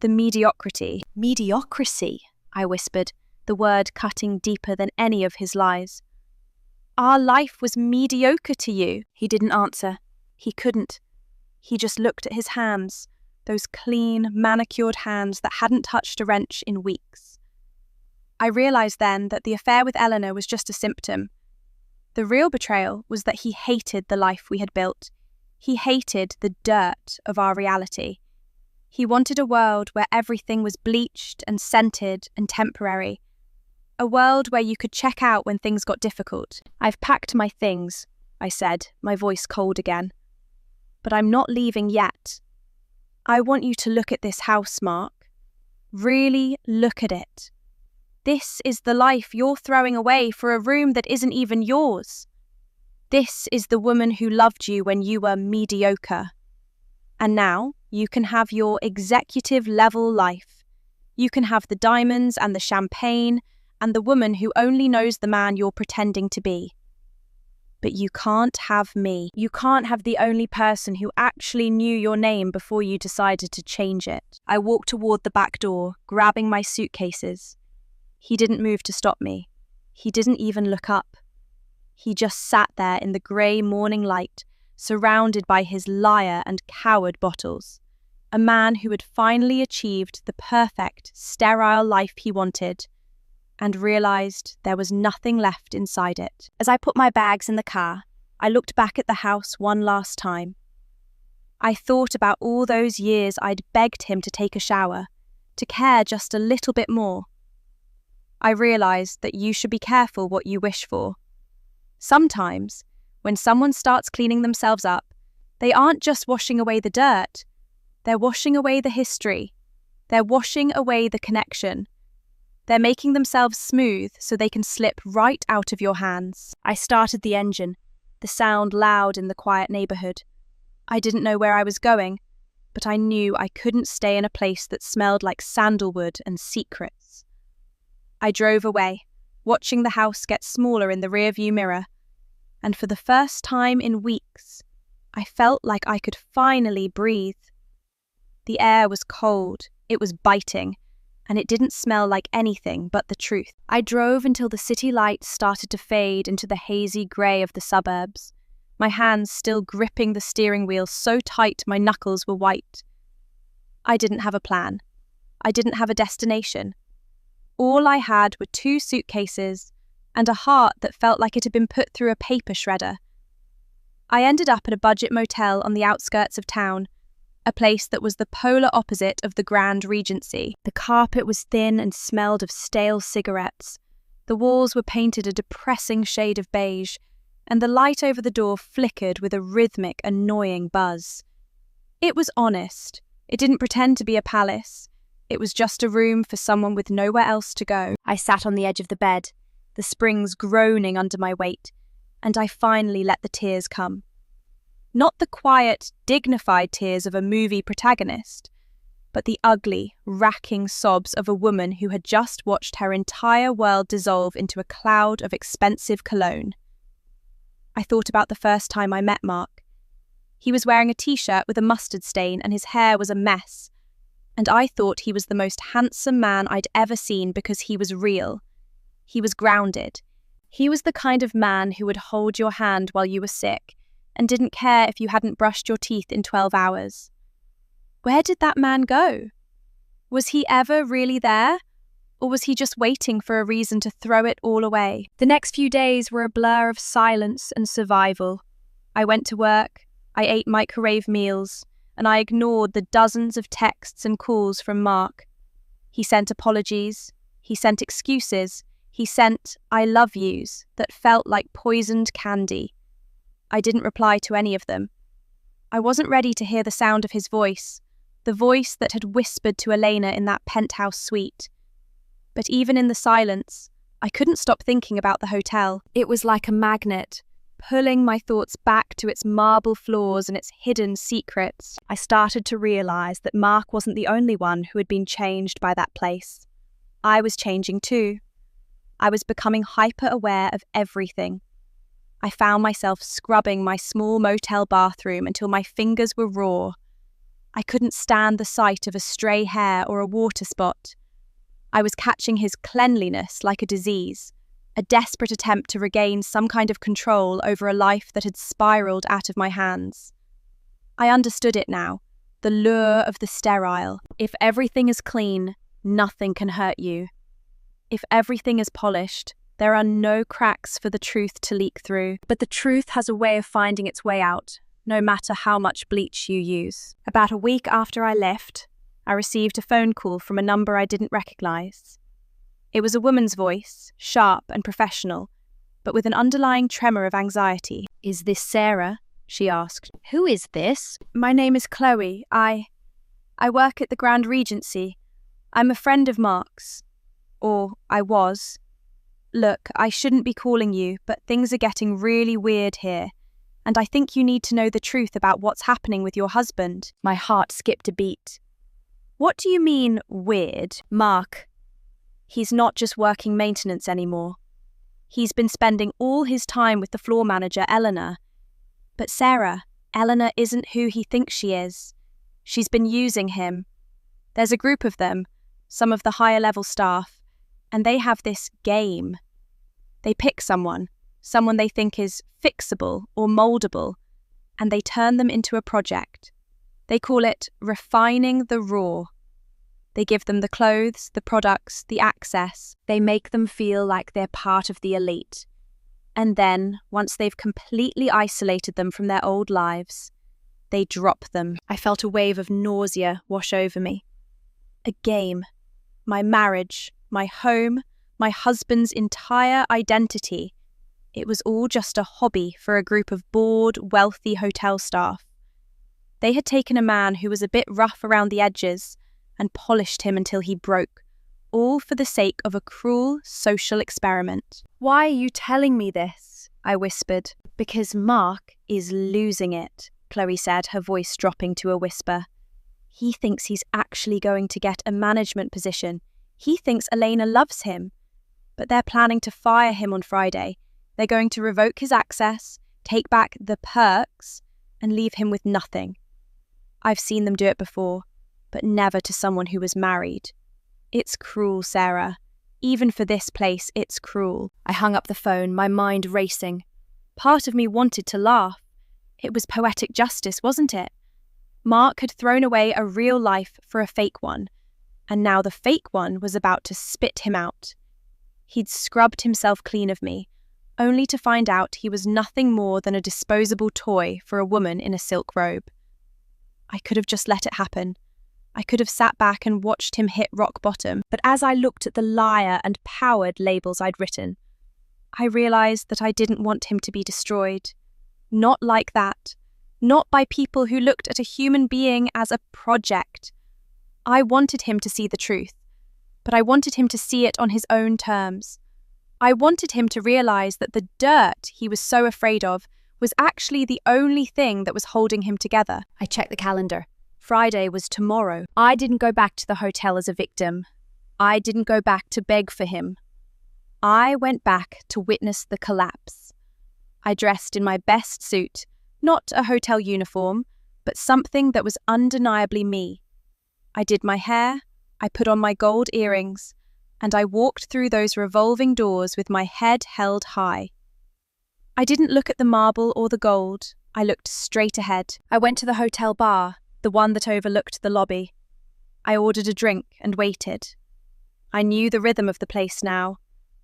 Speaker 1: mediocrity." "Mediocrity," I whispered, the word cutting deeper than any of his lies. "Our life was mediocre to you." He didn't answer. He couldn't. He just looked at his hands, those clean, manicured hands that hadn't touched a wrench in weeks. I realized then that the affair with Eleanor was just a symptom. The real betrayal was that he hated the life we had built. He hated the dirt of our reality. He wanted a world where everything was bleached and scented and temporary. A world where you could check out when things got difficult. "I've packed my things," I said, my voice cold again. "But I'm not leaving yet. I want you to look at this house, Mark. Really look at it. This is the life you're throwing away for a room that isn't even yours. This is the woman who loved you when you were mediocre. And now you can have your executive-level life. You can have the diamonds and the champagne and the woman who only knows the man you're pretending to be. But you can't have me. You can't have the only person who actually knew your name before you decided to change it." I walked toward the back door, grabbing my suitcases. He didn't move to stop me. He didn't even look up. He just sat there in the grey morning light, surrounded by his liar and coward bottles. A man who had finally achieved the perfect, sterile life he wanted, and realised there was nothing left inside it. As I put my bags in the car, I looked back at the house one last time. I thought about all those years I'd begged him to take a shower, to care just a little bit more. I realised that you should be careful what you wish for. Sometimes, when someone starts cleaning themselves up, they aren't just washing away the dirt, they're washing away the history, they're washing away the connection. They're making themselves smooth so they can slip right out of your hands. I started the engine, the sound loud in the quiet neighbourhood. I didn't know where I was going, but I knew I couldn't stay in a place that smelled like sandalwood and secrets. I drove away, watching the house get smaller in the rearview mirror, and for the first time in weeks, I felt like I could finally breathe. The air was cold, it was biting, and it didn't smell like anything but the truth. I drove until the city lights started to fade into the hazy grey of the suburbs, my hands still gripping the steering wheel so tight my knuckles were white. I didn't have a plan. I didn't have a destination. All I had were 2 suitcases and a heart that felt like it had been put through a paper shredder. I ended up at a budget motel on the outskirts of town, a place that was the polar opposite of the Grand Regency. The carpet was thin and smelled of stale cigarettes. The walls were painted a depressing shade of beige, and the light over the door flickered with a rhythmic, annoying buzz. It was honest. It didn't pretend to be a palace. It was just a room for someone with nowhere else to go. I sat on the edge of the bed, the springs groaning under my weight, and I finally let the tears come. Not the quiet, dignified tears of a movie protagonist, but the ugly, racking sobs of a woman who had just watched her entire world dissolve into a cloud of expensive cologne. I thought about the first time I met Mark. He was wearing a t-shirt with a mustard stain and his hair was a mess, and I thought he was the most handsome man I'd ever seen because he was real. He was grounded. He was the kind of man who would hold your hand while you were sick, and didn't care if you hadn't brushed your teeth in 12 hours. Where did that man go? Was he ever really there? Or was he just waiting for a reason to throw it all away? The next few days were a blur of silence and survival. I went to work, I ate microwave meals, and I ignored the dozens of texts and calls from Mark. He sent apologies, he sent excuses, he sent "I love yous" that felt like poisoned candy. I didn't reply to any of them. I wasn't ready to hear the sound of his voice, the voice that had whispered to Elena in that penthouse suite. But even in the silence, I couldn't stop thinking about the hotel. It was like a magnet, pulling my thoughts back to its marble floors and its hidden secrets. I started to realise that Mark wasn't the only one who had been changed by that place. I was changing too. I was becoming hyper-aware of everything. I found myself scrubbing my small motel bathroom until my fingers were raw. I couldn't stand the sight of a stray hair or a water spot. I was catching his cleanliness like a disease, a desperate attempt to regain some kind of control over a life that had spiraled out of my hands. I understood it now, the lure of the sterile. If everything is clean, nothing can hurt you. If everything is polished, there are no cracks for the truth to leak through. But the truth has a way of finding its way out, no matter how much bleach you use. About a week after I left, I received a phone call from a number I didn't recognize. It was a woman's voice, sharp and professional, but with an underlying tremor of anxiety.
Speaker 2: "Is this Sarah?" she asked. "Who is this?"
Speaker 1: My name is Chloe. I work at the Grand Regency. I'm a friend of Mark's. Or I was. Look, I shouldn't be calling you, but things are getting really weird here, and I think you need to know the truth about what's happening with your husband.
Speaker 2: My heart skipped a beat.
Speaker 1: What do you mean, weird? Mark. He's not just working maintenance anymore. He's been spending all his time with the floor manager, Eleanor. But Sarah, Eleanor isn't who he thinks she is. She's been using him. There's a group of them, some of the higher level staff, and they have this game. They pick someone they think is fixable or moldable, and they turn them into a project. They call it refining the raw. They give them the clothes, the products, the access.
Speaker 2: They make them feel like they're part of the elite.
Speaker 1: And then, once they've completely isolated them from their old lives, they drop them.
Speaker 2: I felt a wave of nausea wash over me.
Speaker 1: A game. My marriage, my home, my husband's entire identity. It was all just a hobby for a group of bored, wealthy hotel staff. They had taken a man who was a bit rough around the edges and polished him until he broke, all for the sake of a cruel social experiment.
Speaker 2: "Why are you telling me this?"
Speaker 1: I whispered.
Speaker 2: "Because Mark
Speaker 1: is losing it," Chloe said, her voice dropping to a whisper. He thinks he's actually going to get a management position. He thinks Elena loves him. But they're planning to fire him on Friday. They're going to revoke his access, take back the perks, and leave him with nothing. I've seen them do it before, but never to someone who was married. It's cruel, Sarah. Even for this place, it's cruel.
Speaker 2: I hung up the phone, my mind racing.
Speaker 1: Part of me wanted to laugh. It was poetic justice, wasn't it? Mark had thrown away a real life for a fake one, and now the fake one was about to spit him out. He'd scrubbed himself clean of me, only to find out he was nothing more than a disposable toy for a woman in a silk robe. I could have just let it happen. I could have sat back and watched him hit rock bottom, but as I looked at the liar and coward labels I'd written, I realized that I didn't want him to be destroyed. Not like that. Not by people who looked at a human being as a project. I wanted him to see the truth, but I wanted him to see it on his own terms. I wanted him to realize that the dirt he was so afraid of was actually the only thing that was holding him together.
Speaker 2: I checked the calendar.
Speaker 1: Friday was tomorrow.
Speaker 2: I didn't go back to the hotel as a victim.
Speaker 1: I didn't go back to beg for him. I went back to witness the collapse. I dressed in my best suit, not a hotel uniform, but something that was undeniably me. I did my hair, I put on my gold earrings, and I walked through those revolving doors with my head held high. I didn't look at the marble or the gold. I looked straight ahead. I went to the hotel bar, the one that overlooked the lobby. I ordered a drink and waited. I knew the rhythm of the place now.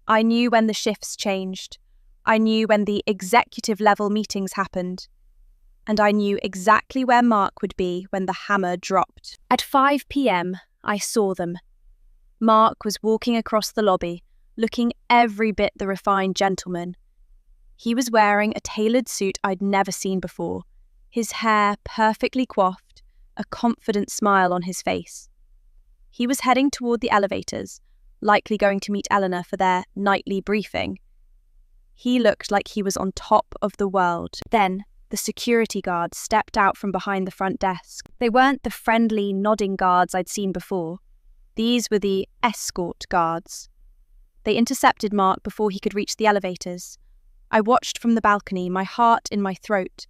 Speaker 1: I knew when the shifts changed. I knew when the executive level meetings happened. And I knew exactly where Mark would be when the hammer dropped. At 5 p.m, I saw them. Mark was walking across the lobby, looking every bit the refined gentleman. He was wearing a tailored suit I'd never seen before, his hair perfectly coiffed, a confident smile on his face. He was heading toward the elevators, likely going to meet Eleanor for their nightly briefing. He looked like he was on top of the world. Then, the security guards stepped out from behind the front desk. They weren't the friendly, nodding guards I'd seen before. These were the escort guards. They intercepted Mark before he could reach the elevators. I watched from the balcony, my heart in my throat.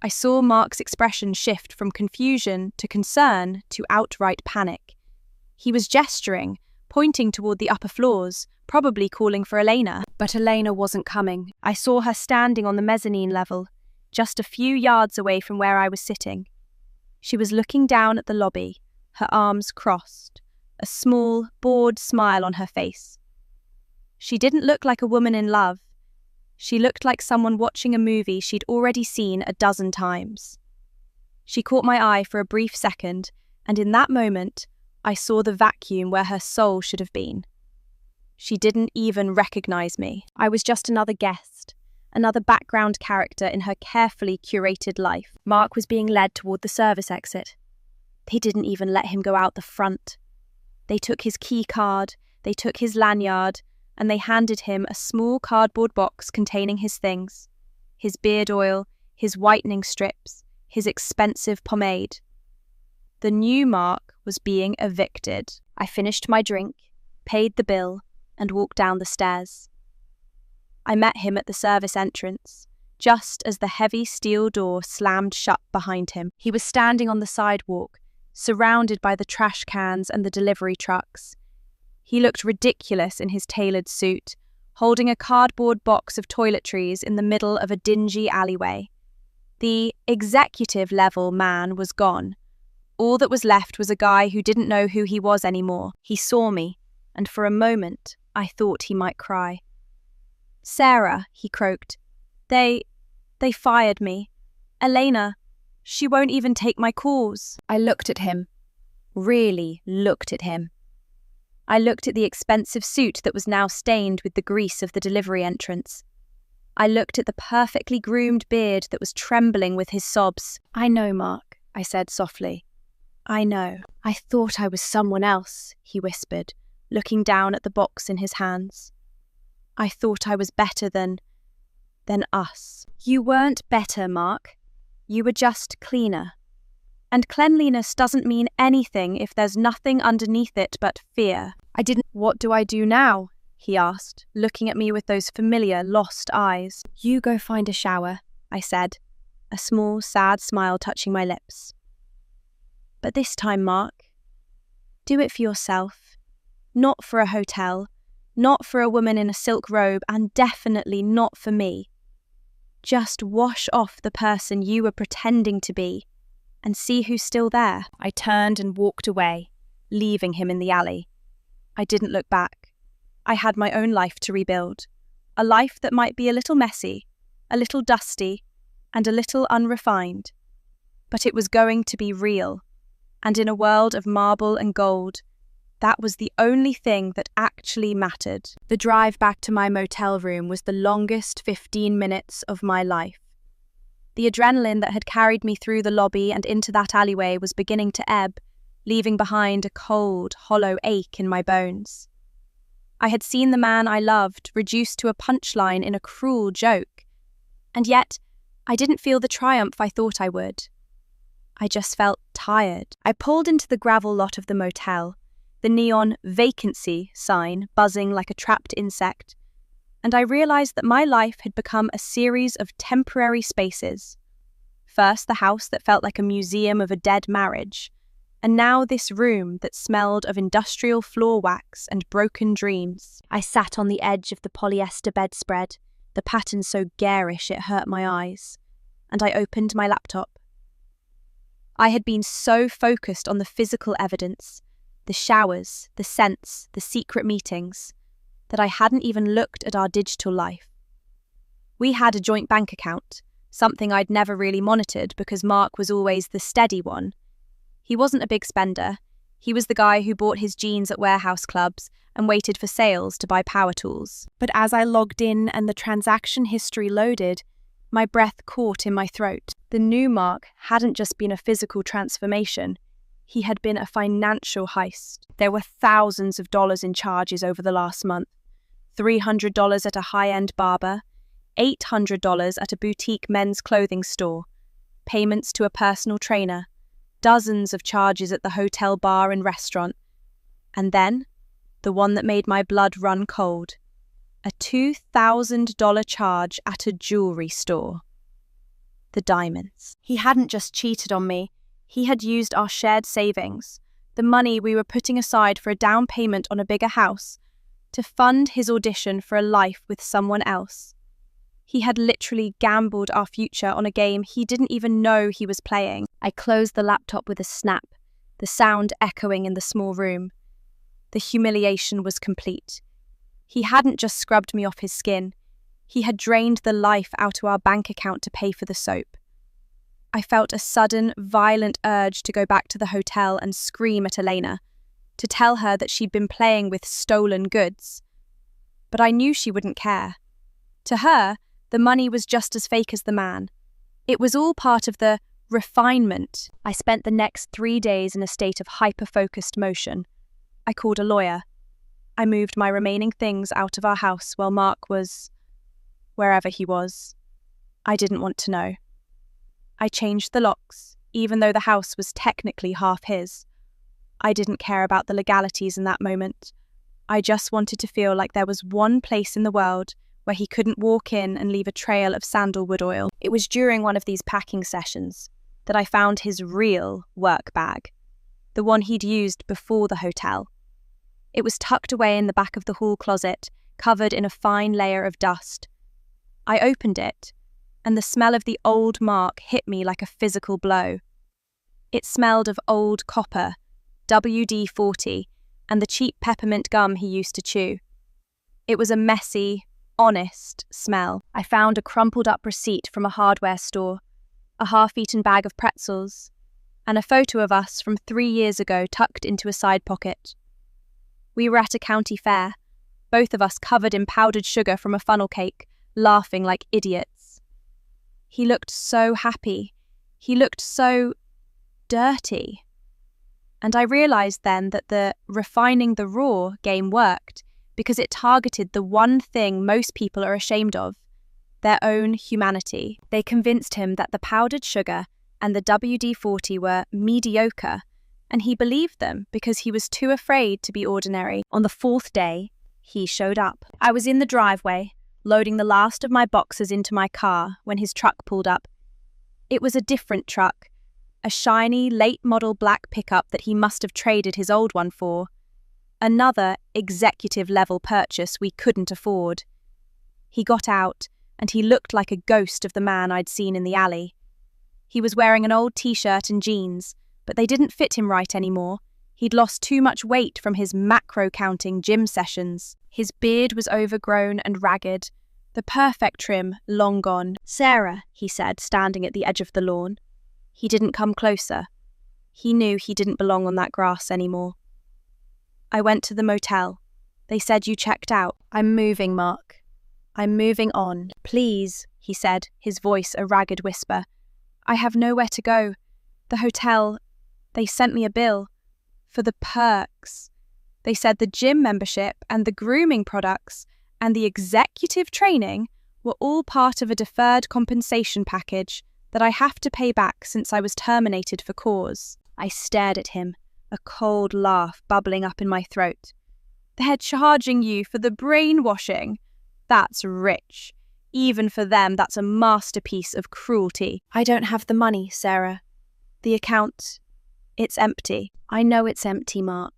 Speaker 1: I saw Mark's expression shift from confusion to concern to outright panic. He was gesturing, pointing toward the upper floors, probably calling for Elena. But Elena wasn't coming. I saw her standing on the mezzanine level, just a few yards away from where I was sitting. She was looking down at the lobby, her arms crossed, a small, bored smile on her face. She didn't look like a woman in love. She looked like someone watching a movie she'd already seen a dozen times. She caught my eye for a brief second, And in that moment, I saw the vacuum where her soul should have been. She didn't even recognize me. I was just another guest, another background character in her carefully curated life. Mark was being led toward the service exit. They didn't even let him go out the front. They took his key card, they took his lanyard, and they handed him a small cardboard box containing his things: his beard oil, his whitening strips, his expensive pomade. The new Mark was being evicted. I finished my drink, paid the bill, and walked down the stairs. I met him at the service entrance, just as the heavy steel door slammed shut behind him. He was standing on the sidewalk, surrounded by the trash cans and the delivery trucks. He looked ridiculous in his tailored suit, holding a cardboard box of toiletries in the middle of a dingy alleyway. The executive-level man was gone. All that was left was a guy who didn't know who he was anymore. He saw me, and for a moment, I thought he might cry. "Sarah," he croaked. They fired me. Elena, she won't even take my calls." I looked at him. Really looked at him. I looked at the expensive suit that was now stained with the grease of the delivery entrance. I looked at the perfectly groomed beard that was trembling with his sobs. "I know, Mark," I said softly. "I know." "I thought I was someone else," he whispered, looking down at the box in his hands. "I thought I was better than us." "You weren't better, Mark. You were just cleaner. And cleanliness doesn't mean anything if there's nothing underneath it but fear." "What do I do now?" he asked, looking at me with those familiar, lost eyes. "You go find a shower," I said, a small, sad smile touching my lips. "But this time, Mark, do it for yourself. Not for a hotel, not for a woman in a silk robe, and definitely not for me. Just wash off the person you were pretending to be and see who's still there." I turned and walked away, leaving him in the alley. I didn't look back. I had my own life to rebuild, a life that might be a little messy, a little dusty, and a little unrefined. But it was going to be real, and in a world of marble and gold, that was the only thing that actually mattered. The drive back to my motel room was the longest 15 minutes of my life. The adrenaline that had carried me through the lobby and into that alleyway was beginning to ebb, leaving behind a cold, hollow ache in my bones. I had seen the man I loved reduced to a punchline in a cruel joke, and yet I didn't feel the triumph I thought I would. I just felt tired. I pulled into the gravel lot of the motel, the neon "vacancy" sign buzzing like a trapped insect, and I realized that my life had become a series of temporary spaces. First, the house that felt like a museum of a dead marriage, and now this room that smelled of industrial floor wax and broken dreams. I sat on the edge of the polyester bedspread, the pattern so garish it hurt my eyes, and I opened my laptop. I had been so focused on the physical evidence, the showers, the scents, the secret meetings, that I hadn't even looked at our digital life. We had a joint bank account, something I'd never really monitored because Mark was always the steady one. He wasn't a big spender. He was the guy who bought his jeans at warehouse clubs and waited for sales to buy power tools. But as I logged in and the transaction history loaded, my breath caught in my throat. The new Mark hadn't just been a physical transformation. He had been a financial heist. There were thousands of dollars in charges over the last month. $300 at a high-end barber, $800 at a boutique men's clothing store, payments to a personal trainer, dozens of charges at the hotel bar and restaurant, and then, the one that made my blood run cold, a $2,000 charge at a jewelry store. The diamonds. He hadn't just cheated on me, he had used our shared savings, the money we were putting aside for a down payment on a bigger house, to fund his audition for a life with someone else. He had literally gambled our future on a game he didn't even know he was playing. I closed the laptop with a snap, the sound echoing in the small room. The humiliation was complete. He hadn't just scrubbed me off his skin. He had drained the life out of our bank account to pay for the soap. I felt a sudden, violent urge to go back to the hotel and scream at Elena, to tell her that she'd been playing with stolen goods. But I knew she wouldn't care. To her, the money was just as fake as the man. It was all part of the refinement. I spent the next 3 days in a state of hyper-focused motion. I called a lawyer. I moved my remaining things out of our house while Mark was wherever he was. I didn't want to know. I changed the locks, even though the house was technically half his. I didn't care about the legalities in that moment. I just wanted to feel like there was one place in the world where he couldn't walk in and leave a trail of sandalwood oil. It was during one of these packing sessions that I found his real work bag, the one he'd used before the hotel. It was tucked away in the back of the hall closet, covered in a fine layer of dust. I opened it, and the smell of the old Mark hit me like a physical blow. It smelled of old copper, WD-40, and the cheap peppermint gum he used to chew. It was a messy, honest smell. I found a crumpled-up receipt from a hardware store, a half-eaten bag of pretzels, and a photo of us from 3 years ago tucked into a side pocket. We were at a county fair, both of us covered in powdered sugar from a funnel cake, laughing like idiots. He looked so happy. He looked so dirty. And I realised then that the refining the raw game worked because it targeted the one thing most people are ashamed of, their own humanity. They convinced him that the powdered sugar and the WD-40 were mediocre, and he believed them because he was too afraid to be ordinary. On the 4th day, he showed up. I was in the driveway, loading the last of my boxes into my car when his truck pulled up. It was a different truck, a shiny, late-model black pickup that he must have traded his old one for. Another executive-level purchase we couldn't afford. He got out, and he looked like a ghost of the man I'd seen in the alley. He was wearing an old t-shirt and jeans, but they didn't fit him right anymore. He'd lost too much weight from his macro-counting gym sessions. His beard was overgrown and ragged, the perfect trim long gone. "Sarah," he said, standing at the edge of the lawn. He didn't come closer. He knew he didn't belong on that grass anymore. I went to the motel. They said you checked out. "I'm moving, Mark. I'm moving on. Please," he said, his voice a ragged whisper. "I have nowhere to go. The hotel, they sent me a bill for the perks. They said the gym membership and the grooming products and the executive training were all part of a deferred compensation package that I have to pay back since I was terminated for cause." I stared at him, a cold laugh bubbling up in my throat. "They're charging you for the brainwashing? That's rich. Even for them, that's a masterpiece of cruelty." "I don't have the money, Sarah. The account, it's empty." "I know it's empty, Mark.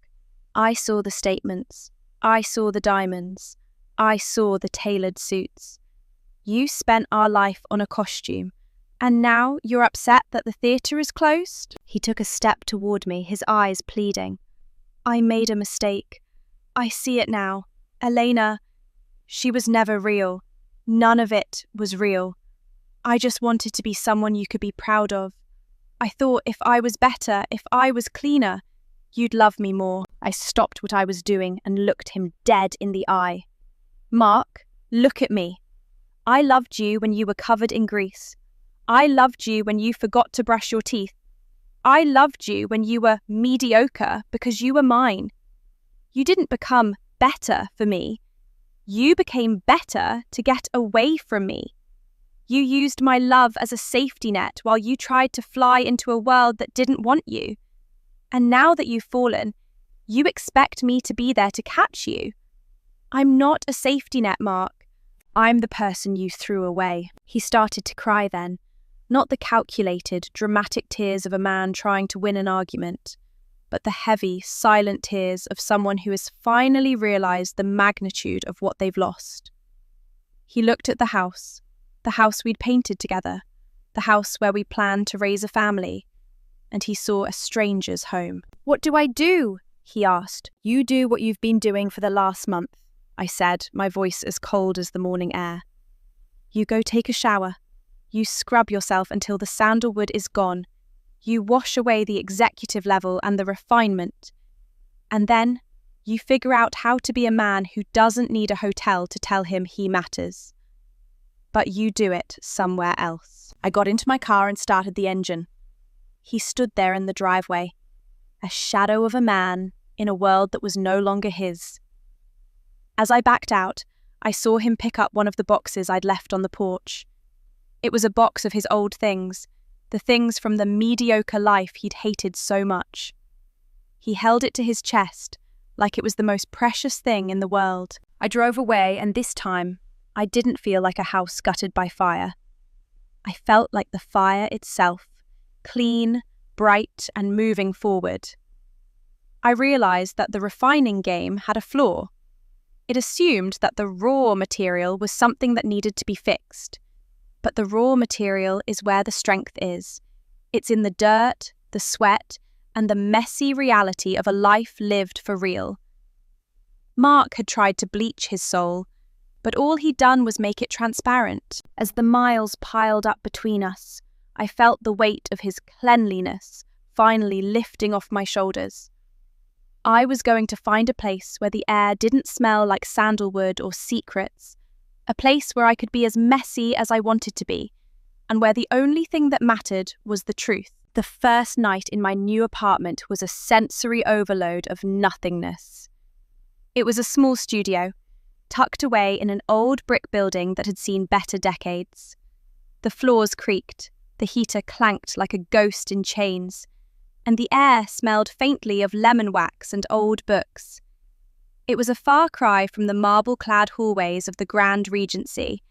Speaker 1: I saw the statements. I saw the diamonds. I saw the tailored suits. You spent our life on a costume, and now you're upset that the theatre is closed?" He took a step toward me, his eyes pleading. "I made a mistake. I see it now. Elena, she was never real. None of it was real. I just wanted to be someone you could be proud of. I thought if I was better, if I was cleaner, you'd love me more." I stopped what I was doing and looked him dead in the eye. "Mark, look at me. I loved you when you were covered in grease. I loved you when you forgot to brush your teeth. I loved you when you were mediocre because you were mine. You didn't become better for me. You became better to get away from me. You used my love as a safety net while you tried to fly into a world that didn't want you. And now that you've fallen, you expect me to be there to catch you. I'm not a safety net, Mark. I'm the person you threw away." He started to cry then, not the calculated, dramatic tears of a man trying to win an argument, but the heavy, silent tears of someone who has finally realised the magnitude of what they've lost. He looked at the house we'd painted together, the house where we planned to raise a family, and he saw a stranger's home. "What do I do?" he asked. "You do what you've been doing for the last month," I said, my voice as cold as the morning air. "You go take a shower. You scrub yourself until the sandalwood is gone. You wash away the executive level and the refinement. And then you figure out how to be a man who doesn't need a hotel to tell him he matters. But you do it somewhere else. I got into my car and started the engine. He stood there in the driveway, a shadow of a man in a world that was no longer his. As I backed out, I saw him pick up one of the boxes I'd left on the porch. It was a box of his old things, the things from the mediocre life he'd hated so much. He held it to his chest, like it was the most precious thing in the world. I drove away, and this time, I didn't feel like a house gutted by fire. I felt like the fire itself, clean, bright, and moving forward. I realized that the refining game had a flaw. It assumed that the raw material was something that needed to be fixed. But the raw material is where the strength is. It's in the dirt, the sweat, and the messy reality of a life lived for real. Mark had tried to bleach his soul, but all he'd done was make it transparent. As the miles piled up between us, I felt the weight of his cleanliness finally lifting off my shoulders. I was going to find a place where the air didn't smell like sandalwood or secrets, a place where I could be as messy as I wanted to be, and where the only thing that mattered was the truth. The first night in my new apartment was a sensory overload of nothingness. It was a small studio, tucked away in an old brick building that had seen better decades. The floors creaked, the heater clanked like a ghost in chains, and the air smelled faintly of lemon wax and old books. It was a far cry from the marble-clad hallways of the Grand Regency,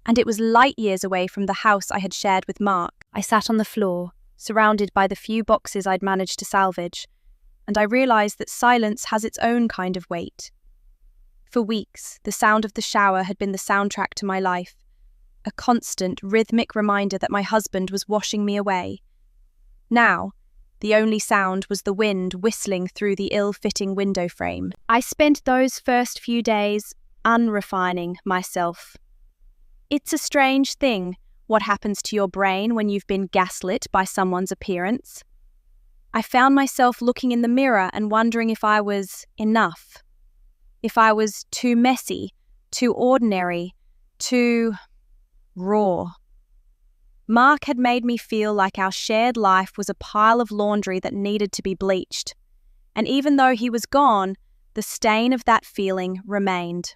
Speaker 1: and it was light years away from the house I had shared with Mark. I sat on the floor, surrounded by the few boxes I'd managed to salvage, and I realized that silence has its own kind of weight. For weeks, the sound of the shower had been the soundtrack to my life, a constant, rhythmic reminder that my husband was washing me away. Now, the only sound was the wind whistling through the ill-fitting window frame. I spent those first few days unrefining myself. It's a strange thing what happens to your brain when you've been gaslit by someone's appearance. I found myself looking in the mirror and wondering if I was enough. If I was too messy, too ordinary, too raw. Mark had made me feel like our shared life was a pile of laundry that needed to be bleached. And even though he was gone, the stain of that feeling remained.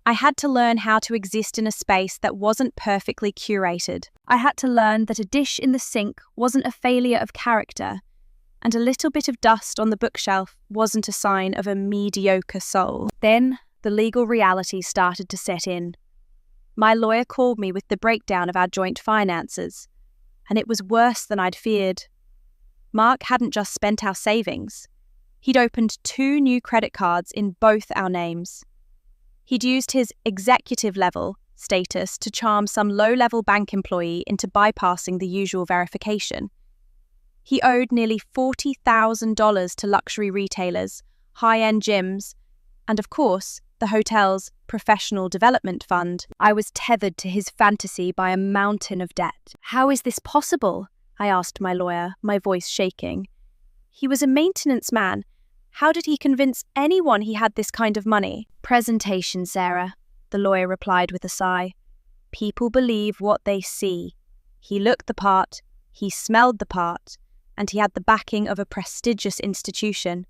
Speaker 1: I had to learn how to exist in a space that wasn't perfectly curated. I had to learn that a dish in the sink wasn't a failure of character, and a little bit of dust on the bookshelf wasn't a sign of a mediocre soul. Then the legal reality started to set in. My lawyer called me with the breakdown of our joint finances, and it was worse than I'd feared. Mark hadn't just spent our savings. He'd opened 2 new credit cards in both our names. He'd used his executive-level status to charm some low-level bank employee into bypassing the usual verification. He owed nearly $40,000 to luxury retailers, high-end gyms, and of course, the hotel's professional development fund. I was tethered to his fantasy by a mountain of debt. How is this possible? I asked my lawyer, my voice shaking. He was a maintenance man. How did he convince anyone he had this kind of money? Presentation, Sarah, the lawyer replied with a sigh. People believe what they see. He looked the part, he smelled the part, and he had the backing of a prestigious institution.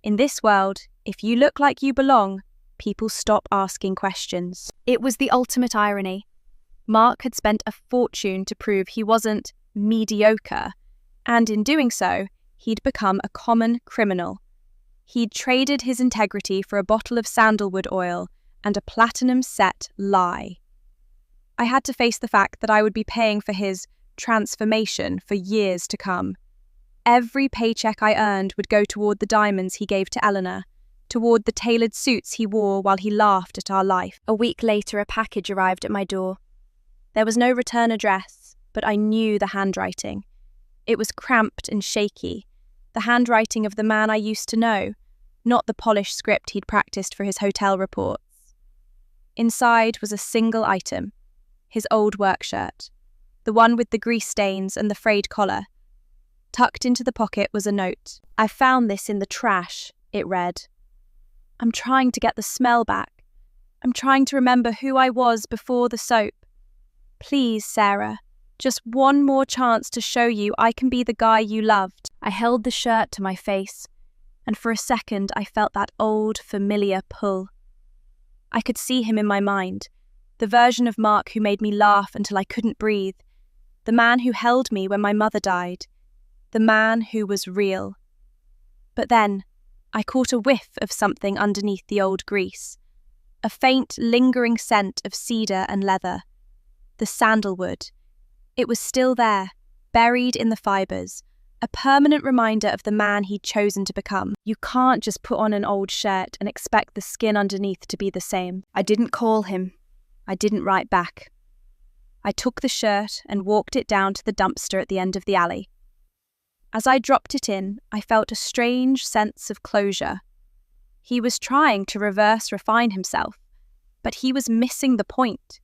Speaker 1: In this world, if you look like you belong, people stop asking questions. It was the ultimate irony. Mark had spent a fortune to prove he wasn't mediocre, and in doing so, he'd become a common criminal. He'd traded his integrity for a bottle of sandalwood oil and a platinum-set lie. I had to face the fact that I would be paying for his transformation for years to come. Every paycheck I earned would go toward the diamonds he gave to Eleanor, toward the tailored suits he wore while he laughed at our life. A week later, a package arrived at my door. There was no return address, but I knew the handwriting. It was cramped and shaky, the handwriting of the man I used to know, not the polished script he'd practiced for his hotel reports. Inside was a single item, his old work shirt, the one with the grease stains and the frayed collar. Tucked into the pocket was a note. "I found this in the trash," it read. "I'm trying to get the smell back. I'm trying to remember who I was before the soap. Please, Sarah, just one more chance to show you I can be the guy you loved." I held the shirt to my face, and for a second I felt that old, familiar pull. I could see him in my mind, the version of Mark who made me laugh until I couldn't breathe, the man who held me when my mother died, the man who was real. But then, I caught a whiff of something underneath the old grease, a faint, lingering scent of cedar and leather. The sandalwood. It was still there, buried in the fibres, a permanent reminder of the man he'd chosen to become. You can't just put on an old shirt and expect the skin underneath to be the same. I didn't call him. I didn't write back. I took the shirt and walked it down to the dumpster at the end of the alley. As I dropped it in, I felt a strange sense of closure. He was trying to reverse refine himself, but he was missing the point.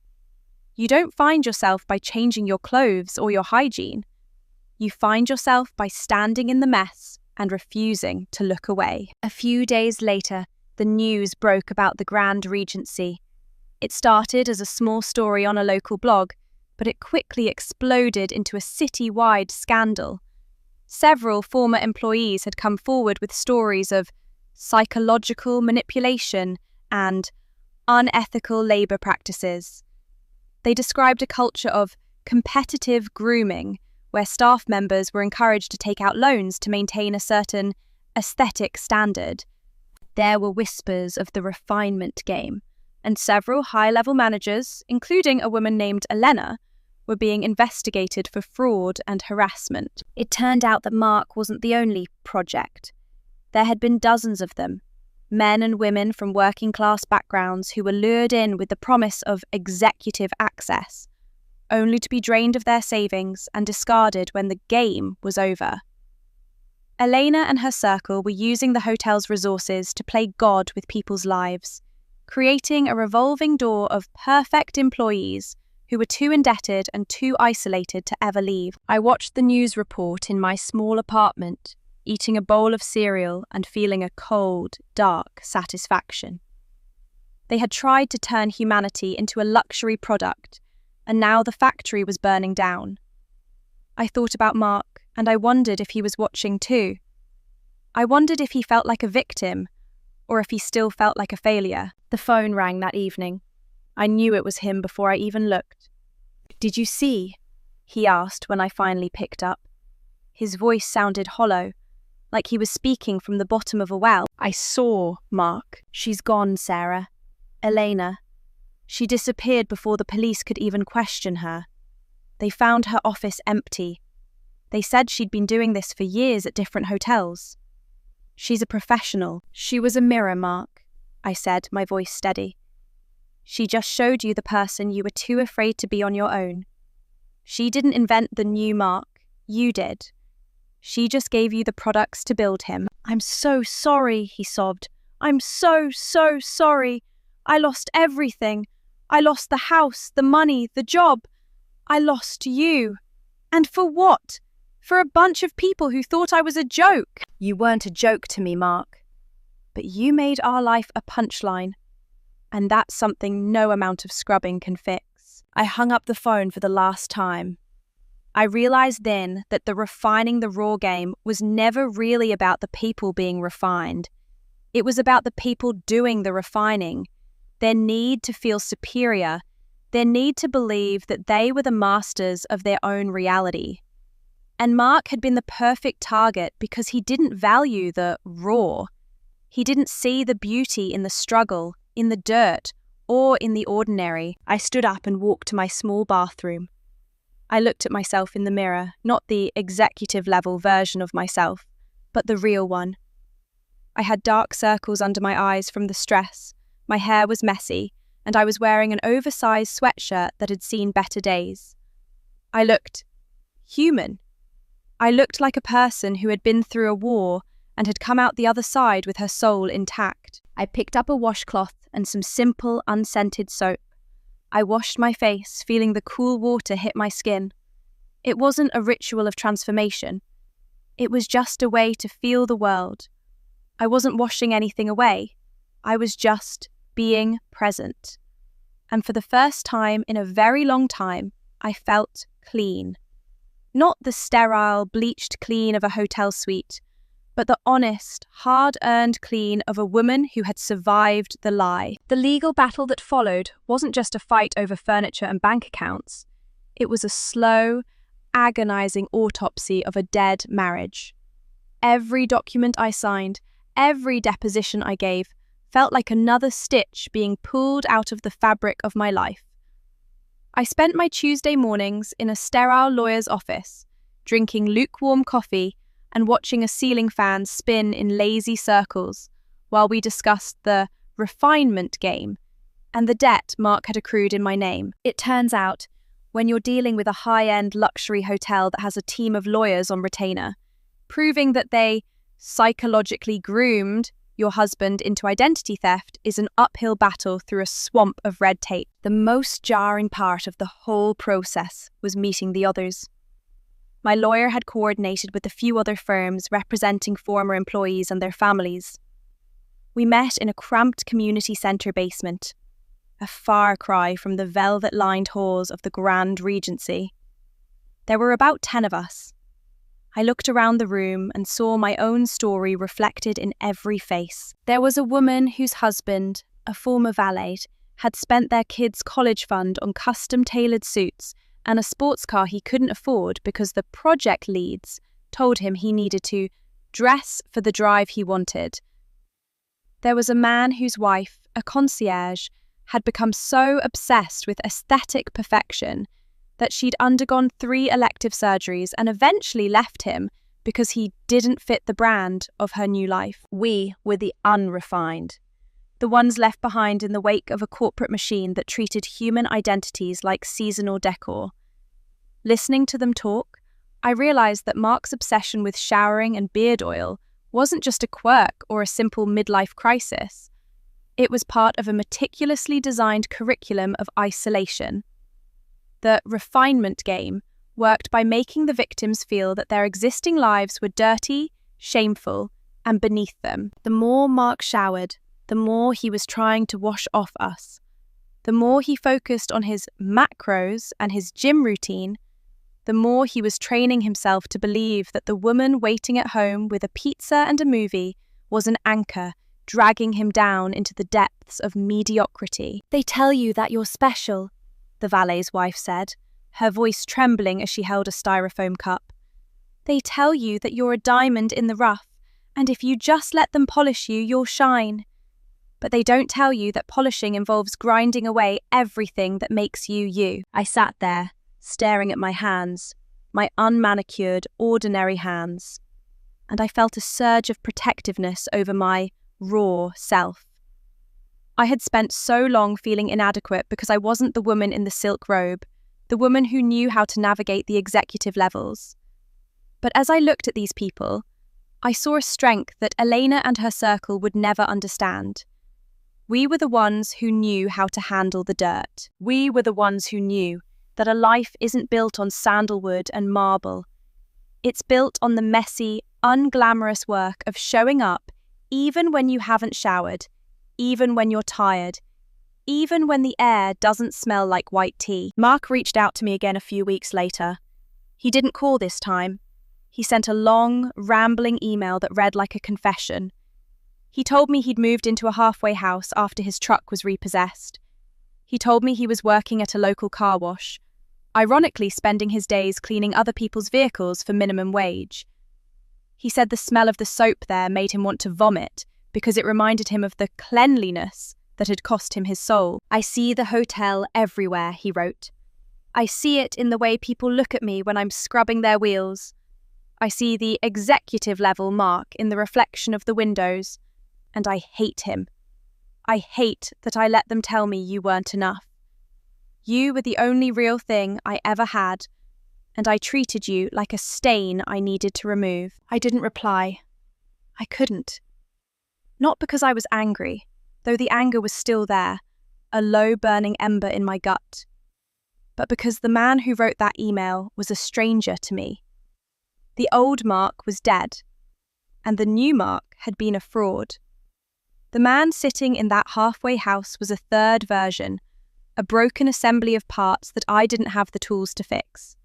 Speaker 1: You don't find yourself by changing your clothes or your hygiene. You find yourself by standing in the mess and refusing to look away. A few days later, the news broke about the Grand Regency. It started as a small story on a local blog, but it quickly exploded into a city-wide scandal. Several former employees had come forward with stories of psychological manipulation and unethical labour practices. They described a culture of competitive grooming, where staff members were encouraged to take out loans to maintain a certain aesthetic standard. There were whispers of the refinement game, and several high-level managers, including a woman named Elena, were being investigated for fraud and harassment. It turned out that Mark wasn't the only project. There had been dozens of them, men and women from working-class backgrounds who were lured in with the promise of executive access, only to be drained of their savings and discarded when the game was over. Elena and her circle were using the hotel's resources to play God with people's lives, creating a revolving door of perfect employees who were too indebted and too isolated to ever leave. I watched the news report in my small apartment, eating a bowl of cereal and feeling a cold, dark satisfaction. They had tried to turn humanity into a luxury product, and now the factory was burning down. I thought about Mark, and I wondered if he was watching too. I wondered if he felt like a victim, or if he still felt like a failure. The phone rang that evening. I knew it was him before I even looked. "Did you see?" he asked when I finally picked up. His voice sounded hollow, like he was speaking from the bottom of a well. "I saw, Mark. She's gone, Sarah. Elena. She disappeared before the police could even question her. They found her office empty. They said she'd been doing this for years at different hotels. She's a professional." "She was a mirror, Mark," I said, my voice steady. "She just showed you the person you were too afraid to be on your own. She didn't invent the new Mark, you did. She just gave you the products to build him." "I'm so sorry," he sobbed. "I'm so sorry. I lost everything. I lost the house, the money, the job. I lost you. And for what? For a bunch of people who thought I was a joke." "You weren't a joke to me, Mark. But you made our life a punchline. And that's something no amount of scrubbing can fix." I hung up the phone for the last time. I realized then that the refining the raw game was never really about the people being refined. It was about the people doing the refining, their need to feel superior, their need to believe that they were the masters of their own reality. And Mark had been the perfect target because he didn't value the raw. He didn't see the beauty in the struggle, in the dirt, or in the ordinary. I stood up and walked to my small bathroom. I looked at myself in the mirror, not the executive-level version of myself, but the real one. I had dark circles under my eyes from the stress, my hair was messy, and I was wearing an oversized sweatshirt that had seen better days. I looked human. I looked like a person who had been through a war and had come out the other side with her soul intact. I picked up a washcloth and some simple, unscented soap. I washed my face, feeling the cool water hit my skin. It wasn't a ritual of transformation. It was just a way to feel the world. I wasn't washing anything away. I was just being present. And for the first time in a very long time, I felt clean. Not the sterile, bleached clean of a hotel suite, but the honest, hard-earned clean of a woman who had survived the lie.
Speaker 2: The legal battle that followed wasn't just a fight over furniture and bank accounts.
Speaker 1: It was a slow, agonizing autopsy of a dead marriage. Every document I signed, every deposition I gave, felt like another stitch being pulled out of the fabric of my life. I spent my Tuesday mornings in a sterile lawyer's office, drinking lukewarm coffee and watching a ceiling fan spin in lazy circles while we discussed the refinement game and the debt Mark had accrued in my name. It turns out, when you're dealing with a high-end luxury hotel that has a team of lawyers on retainer, proving that they psychologically groomed your husband into identity theft is an uphill battle through a swamp of red tape. The most jarring part of the whole process was meeting the others. My lawyer had coordinated with a few other firms representing former employees and their families. We met in a cramped community centre basement, a far cry from the velvet-lined halls of the Grand Regency. There were about 10 of us. I looked around the room and saw my own story reflected in every face. There was a woman whose husband, a former valet, had spent their kids' college fund on custom-tailored suits and a sports car he couldn't afford because the project leads told him he needed to dress for the drive he wanted. There was a man whose wife, a concierge, had become so obsessed with aesthetic perfection that she'd undergone 3 elective surgeries and eventually left him because he didn't fit the brand of her new life. We were the unrefined, the ones left behind in the wake of a corporate machine that treated human identities like seasonal decor. Listening to them talk, I realized that Mark's obsession with showering and beard oil wasn't just a quirk or a simple midlife crisis. It was part of a meticulously designed curriculum of isolation. The refinement game worked by making the victims feel that their existing lives were dirty, shameful, and beneath them. The more Mark showered, the more he was trying to wash off us. The more he focused on his macros and his gym routine, the more he was training himself to believe that the woman waiting at home with a pizza and a movie was an anchor, dragging him down into the depths of mediocrity. "They tell you that you're special," the valet's wife said, her voice trembling as she held a styrofoam cup. "They tell you that you're a diamond in the rough, and if you just let them polish you, you'll shine. But they don't tell you that polishing involves grinding away everything that makes you you." I sat there, staring at my hands, my unmanicured, ordinary hands, and I felt a surge of protectiveness over my raw self. I had spent so long feeling inadequate because I wasn't the woman in the silk robe, the woman who knew how to navigate the executive levels. But as I looked at these people, I saw a strength that Elena and her circle would never understand. We were the ones who knew how to handle the dirt. We were the ones who knew that a life isn't built on sandalwood and marble. It's built on the messy, unglamorous work of showing up even when you haven't showered, even when you're tired, even when the air doesn't smell like white tea. Mark reached out to me again a few weeks later. He didn't call this time. He sent a long, rambling email that read like a confession. He told me he'd moved into a halfway house after his truck was repossessed. He told me he was working at a local car wash, ironically spending his days cleaning other people's vehicles for minimum wage. He said the smell of the soap there made him want to vomit because it reminded him of the cleanliness that had cost him his soul. "I see the hotel everywhere," he wrote. "I see it in the way people look at me when I'm scrubbing their wheels. I see the executive level Mark in the reflection of the windows, and I hate him. I hate that I let them tell me you weren't enough. You were the only real thing I ever had, and I treated you like a stain I needed to remove." I didn't reply. I couldn't. Not because I was angry, though the anger was still there. a low burning ember in my gut, but because the man who wrote that email was a stranger to me. The old Mark was dead, and the new Mark had been a fraud. The man sitting in that halfway house was a third version, a broken assembly of parts that I didn't have the tools to fix.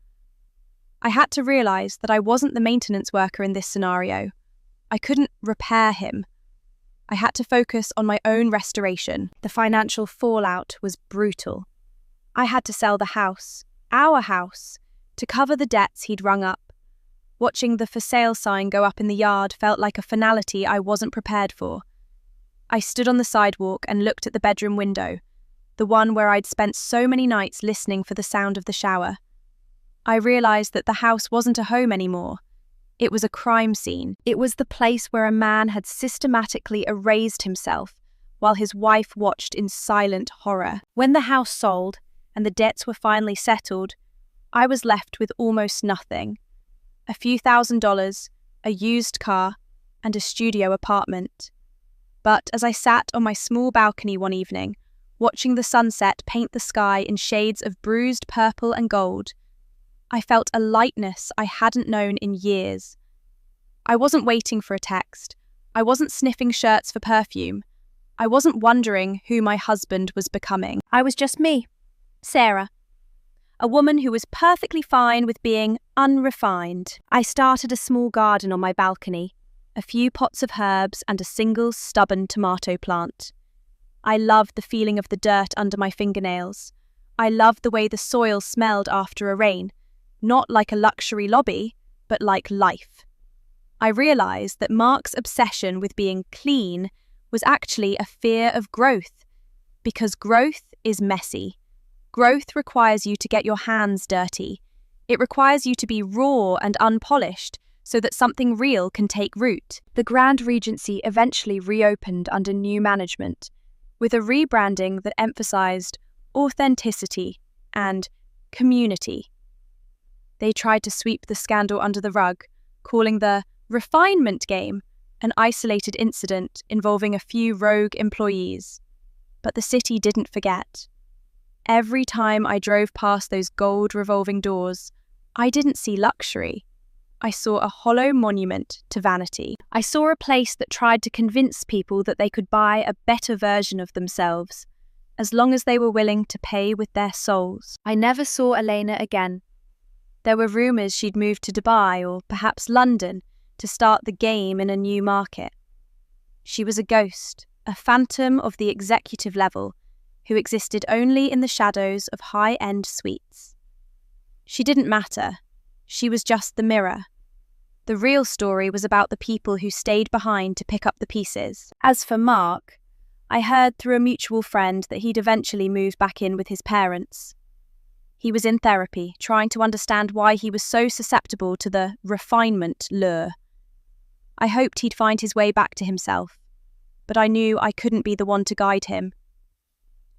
Speaker 1: I had to realize that I wasn't the maintenance worker in this scenario. I couldn't repair him. I had to focus on my own restoration. The financial fallout was brutal. I had to sell the house, our house, to cover the debts he'd rung up. Watching the for sale sign go up in the yard felt like a finality I wasn't prepared for. I stood on the sidewalk and looked at the bedroom window, the one where I'd spent so many nights listening for the sound of the shower. I realized that the house wasn't a home anymore. It was a crime scene. It was the place where a man had systematically erased himself while his wife watched in silent horror. When the house sold and the debts were finally settled, I was left with almost nothing. A few $1,000s, a used car, and a studio apartment. But as I sat on my small balcony one evening, watching the sunset paint the sky in shades of bruised purple and gold, I felt a lightness I hadn't known in years. I wasn't waiting for a text. I wasn't sniffing shirts for perfume. I wasn't wondering who my husband was becoming. I was just me, Sarah, a woman who was perfectly fine with being unrefined. I started a small garden on my balcony, a few pots of herbs and a single stubborn tomato plant. I loved the feeling of the dirt under my fingernails. I loved the way the soil smelled after a rain, not like a luxury lobby, but like life. I realized that Mark's obsession with being clean was actually a fear of growth, because growth is messy. Growth requires you to get your hands dirty. It requires you to be raw and unpolished so that something real can take root.
Speaker 2: The Grand Regency eventually reopened under new management,
Speaker 1: with a rebranding that emphasized authenticity and community. They tried to sweep the scandal under the rug, calling the refinement game an isolated incident involving a few rogue employees. But the city didn't forget. Every time I drove past those gold revolving doors, I didn't see luxury. I saw a hollow monument to vanity. I saw a place that tried to convince people that they could buy a better version of themselves, as long as they were willing to pay with their souls. I never saw Elena again. There were rumours she'd moved to Dubai or perhaps London to start the game in a new market. She was a ghost, a phantom of the executive level, who existed only in the shadows of high-end suites. She didn't matter. She was just the mirror. The real story was about the people who stayed behind to pick up the pieces. As for Mark, I heard through a mutual friend that he'd eventually moved back in with his parents. He was in therapy, trying to understand why he was so susceptible to the refinement lure. I hoped he'd find his way back to himself, but I knew I couldn't be the one to guide him.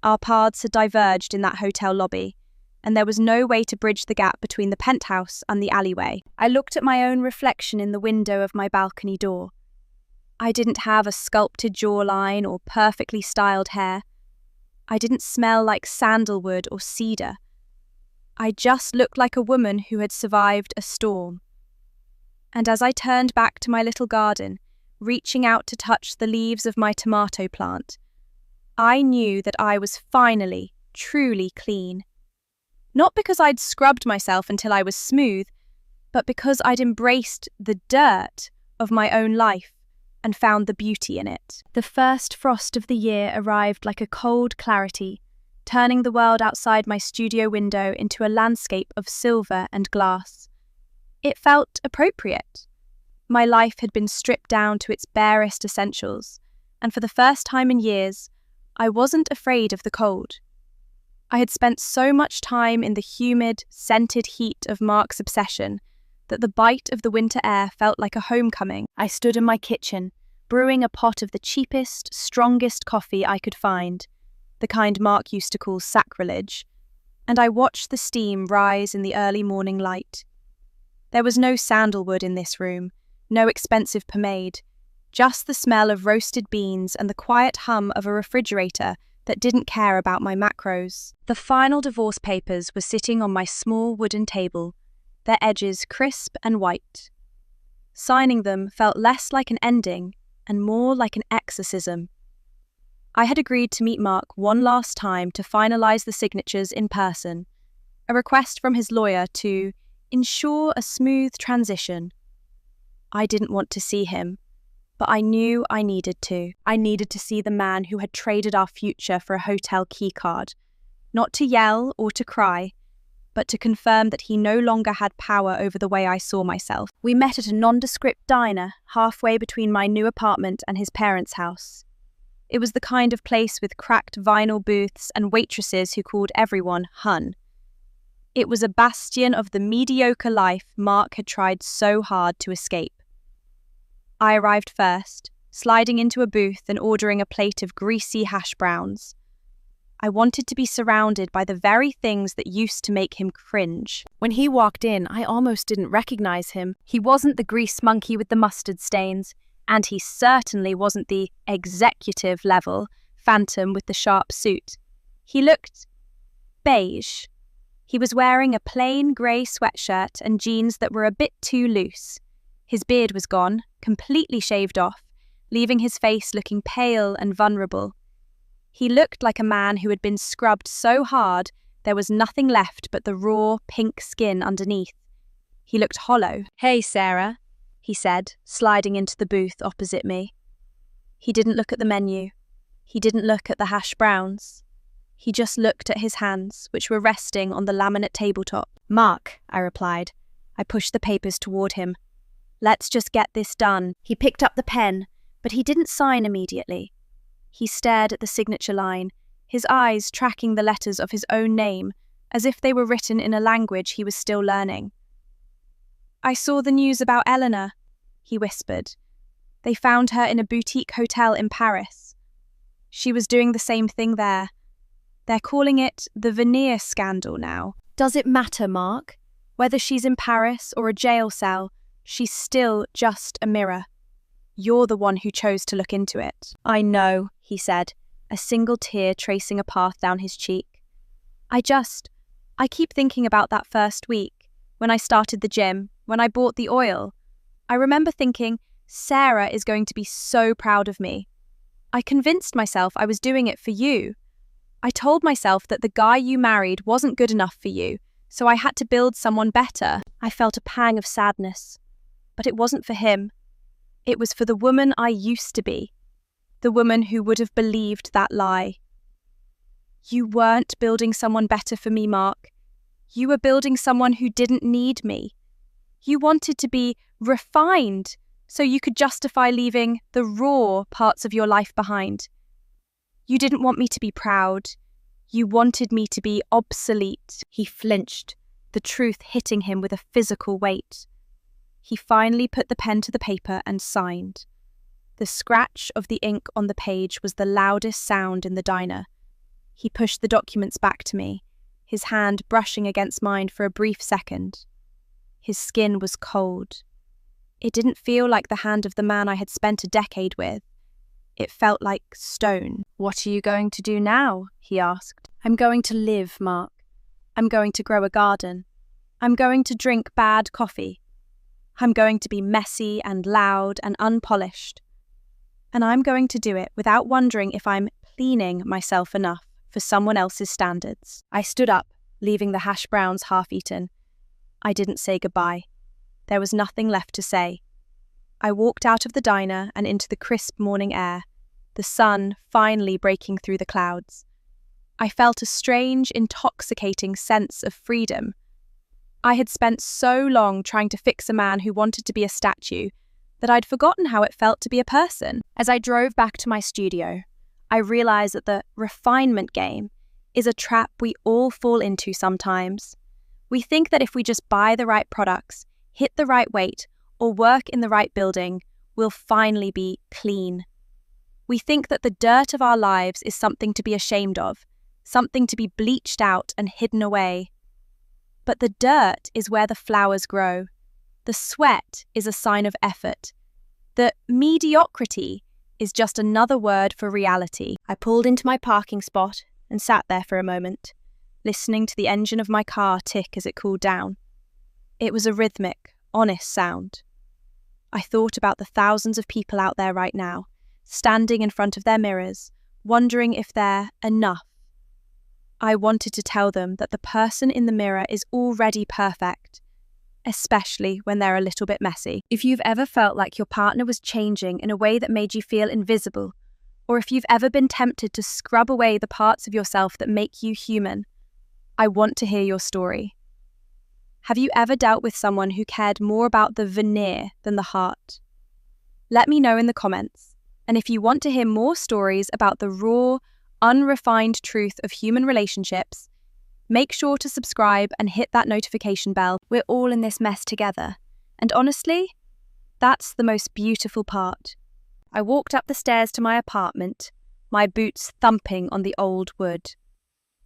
Speaker 1: Our paths had diverged in that hotel lobby, and there was no way to bridge the gap between the penthouse and the alleyway. I looked at my own reflection in the window of my balcony door. I didn't have a sculpted jawline or perfectly styled hair. I didn't smell like sandalwood or cedar. I just looked like a woman who had survived a storm. And as I turned back to my little garden, reaching out to touch the leaves of my tomato plant, I knew that I was finally, truly clean. Not because I'd scrubbed myself until I was smooth, but because I'd embraced the dirt of my own life and found the beauty in it. The first frost of the year arrived like a cold clarity, turning the world outside my studio window into a landscape of silver and glass. It felt appropriate. My life had been stripped down to its barest essentials, and for the first time in years, I wasn't afraid of the cold. I had spent so much time in the humid, scented heat of Mark's obsession that the bite of the winter air felt like a homecoming. I stood in my kitchen, brewing a pot of the cheapest, strongest coffee I could find, the kind Mark used to call sacrilege, and I watched the steam rise in the early morning light. There was no sandalwood in this room, no expensive pomade, just the smell of roasted beans and the quiet hum of a refrigerator that didn't care about my macros.
Speaker 2: The final divorce papers were sitting on my small wooden table, their edges crisp and white. Signing them felt less like an ending and more like an exorcism. I had agreed to meet Mark one last time to finalize the signatures in person, a request from his lawyer to ensure a smooth transition. I didn't want to see him, but I knew I needed to. I needed to see the man who had traded our future for a hotel keycard, not to yell or to cry, but to confirm that he no longer had power over the way I saw myself. We met at a nondescript diner halfway between my new apartment and his parents' house. It was the kind of place with cracked vinyl booths and waitresses who called everyone hun. It was a bastion of the mediocre life Mark had tried so hard to escape. I arrived first, sliding into a booth and ordering a plate of greasy hash browns. I wanted to be surrounded by the very things that used to make him cringe. When he walked in, I almost didn't recognize him. He wasn't the grease monkey with the mustard stains, and he certainly wasn't the executive-level phantom with the sharp suit. He looked beige. He was wearing a plain grey sweatshirt and jeans that were a bit too loose. His beard was gone, completely shaved off, leaving his face looking pale and vulnerable. He looked like a man who had been scrubbed so hard there was nothing left but the raw, pink skin underneath. He looked hollow.
Speaker 1: "Hey, Sarah," he said, sliding into the booth opposite me. He didn't look at the menu. He didn't look at the hash browns. He just looked at his hands, which were resting on the laminate tabletop. "Mark," I replied. I pushed the papers toward him. "Let's just get this done." He picked up the pen, but he didn't sign immediately. He stared at the signature line, his eyes tracking the letters of his own name, as if they were written in a language he was still learning. "I saw the news about Eleanor," he whispered. "They found her in a boutique hotel in Paris. She was doing the same thing there. They're calling it the veneer scandal now." "Does it matter, Mark? Whether she's in Paris or a jail cell, she's still just a mirror. You're the one who chose to look into it." "I know," he said, a single tear tracing a path down his cheek. I keep thinking about that first week, when I started the gym, when I bought the oil. I remember thinking, Sarah is going to be so proud of me. I convinced myself I was doing it for you. I told myself that the guy you married wasn't good enough for you, so I had to build someone better. I felt a pang of sadness, but it wasn't for him. It was for the woman I used to be, the woman who would have believed that lie. You weren't building someone better for me, Mark. You were building someone who didn't need me. You wanted to be refined so you could justify leaving the raw parts of your life behind. You didn't want me to be proud. You wanted me to be obsolete." He flinched, the truth hitting him with a physical weight. He finally put the pen to the paper and signed. The scratch of the ink on the page was the loudest sound in the diner. He pushed the documents back to me, his hand brushing against mine for a brief second. His skin was cold. It didn't feel like the hand of the man I had spent a decade with. It felt like stone. "What are you going to do now?" he asked. "I'm going to live, Mark. I'm going to grow a garden. I'm going to drink bad coffee. I'm going to be messy and loud and unpolished. And I'm going to do it without wondering if I'm cleaning myself enough for someone else's standards." I stood up, leaving the hash browns half-eaten. I didn't say goodbye. There was nothing left to say. I walked out of the diner and into the crisp morning air, the sun finally breaking through the clouds. I felt a strange, intoxicating sense of freedom. I had spent so long trying to fix a man who wanted to be a statue that I'd forgotten how it felt to be a person. As I drove back to my studio, I realized that the refinement game is a trap we all fall into sometimes. We think that if we just buy the right products, hit the right weight, or work in the right building, we'll finally be clean. We think that the dirt of our lives is something to be ashamed of, something to be bleached out and hidden away. But the dirt is where the flowers grow. The sweat is a sign of effort. The mediocrity is just another word for reality. I pulled into my parking spot and sat there for a moment, listening to the engine of my car tick as it cooled down. It was a rhythmic, honest sound. I thought about the thousands of people out there right now, standing in front of their mirrors, wondering if they're enough. I wanted to tell them that the person in the mirror is already perfect, especially when they're a little bit messy. If you've ever felt like your partner was changing in a way that made you feel invisible, or if you've ever been tempted to scrub away the parts of yourself that make you human, I want to hear your story. Have you ever dealt with someone who cared more about the veneer than the heart? Let me know in the comments. And if you want to hear more stories about the raw, unrefined truth of human relationships, make sure to subscribe and hit that notification bell. We're all in this mess together. And honestly, that's the most beautiful part. I walked up the stairs to my apartment, my boots thumping on the old wood.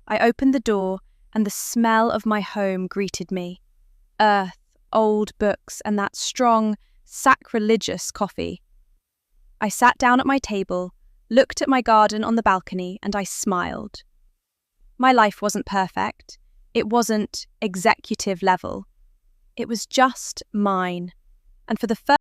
Speaker 1: I opened the door and the smell of my home greeted me. Earth, old books, and that strong, sacrilegious coffee. I sat down at my table, looked at my garden on the balcony, and I smiled. My life wasn't perfect. It wasn't executive level. It was just mine. And for the first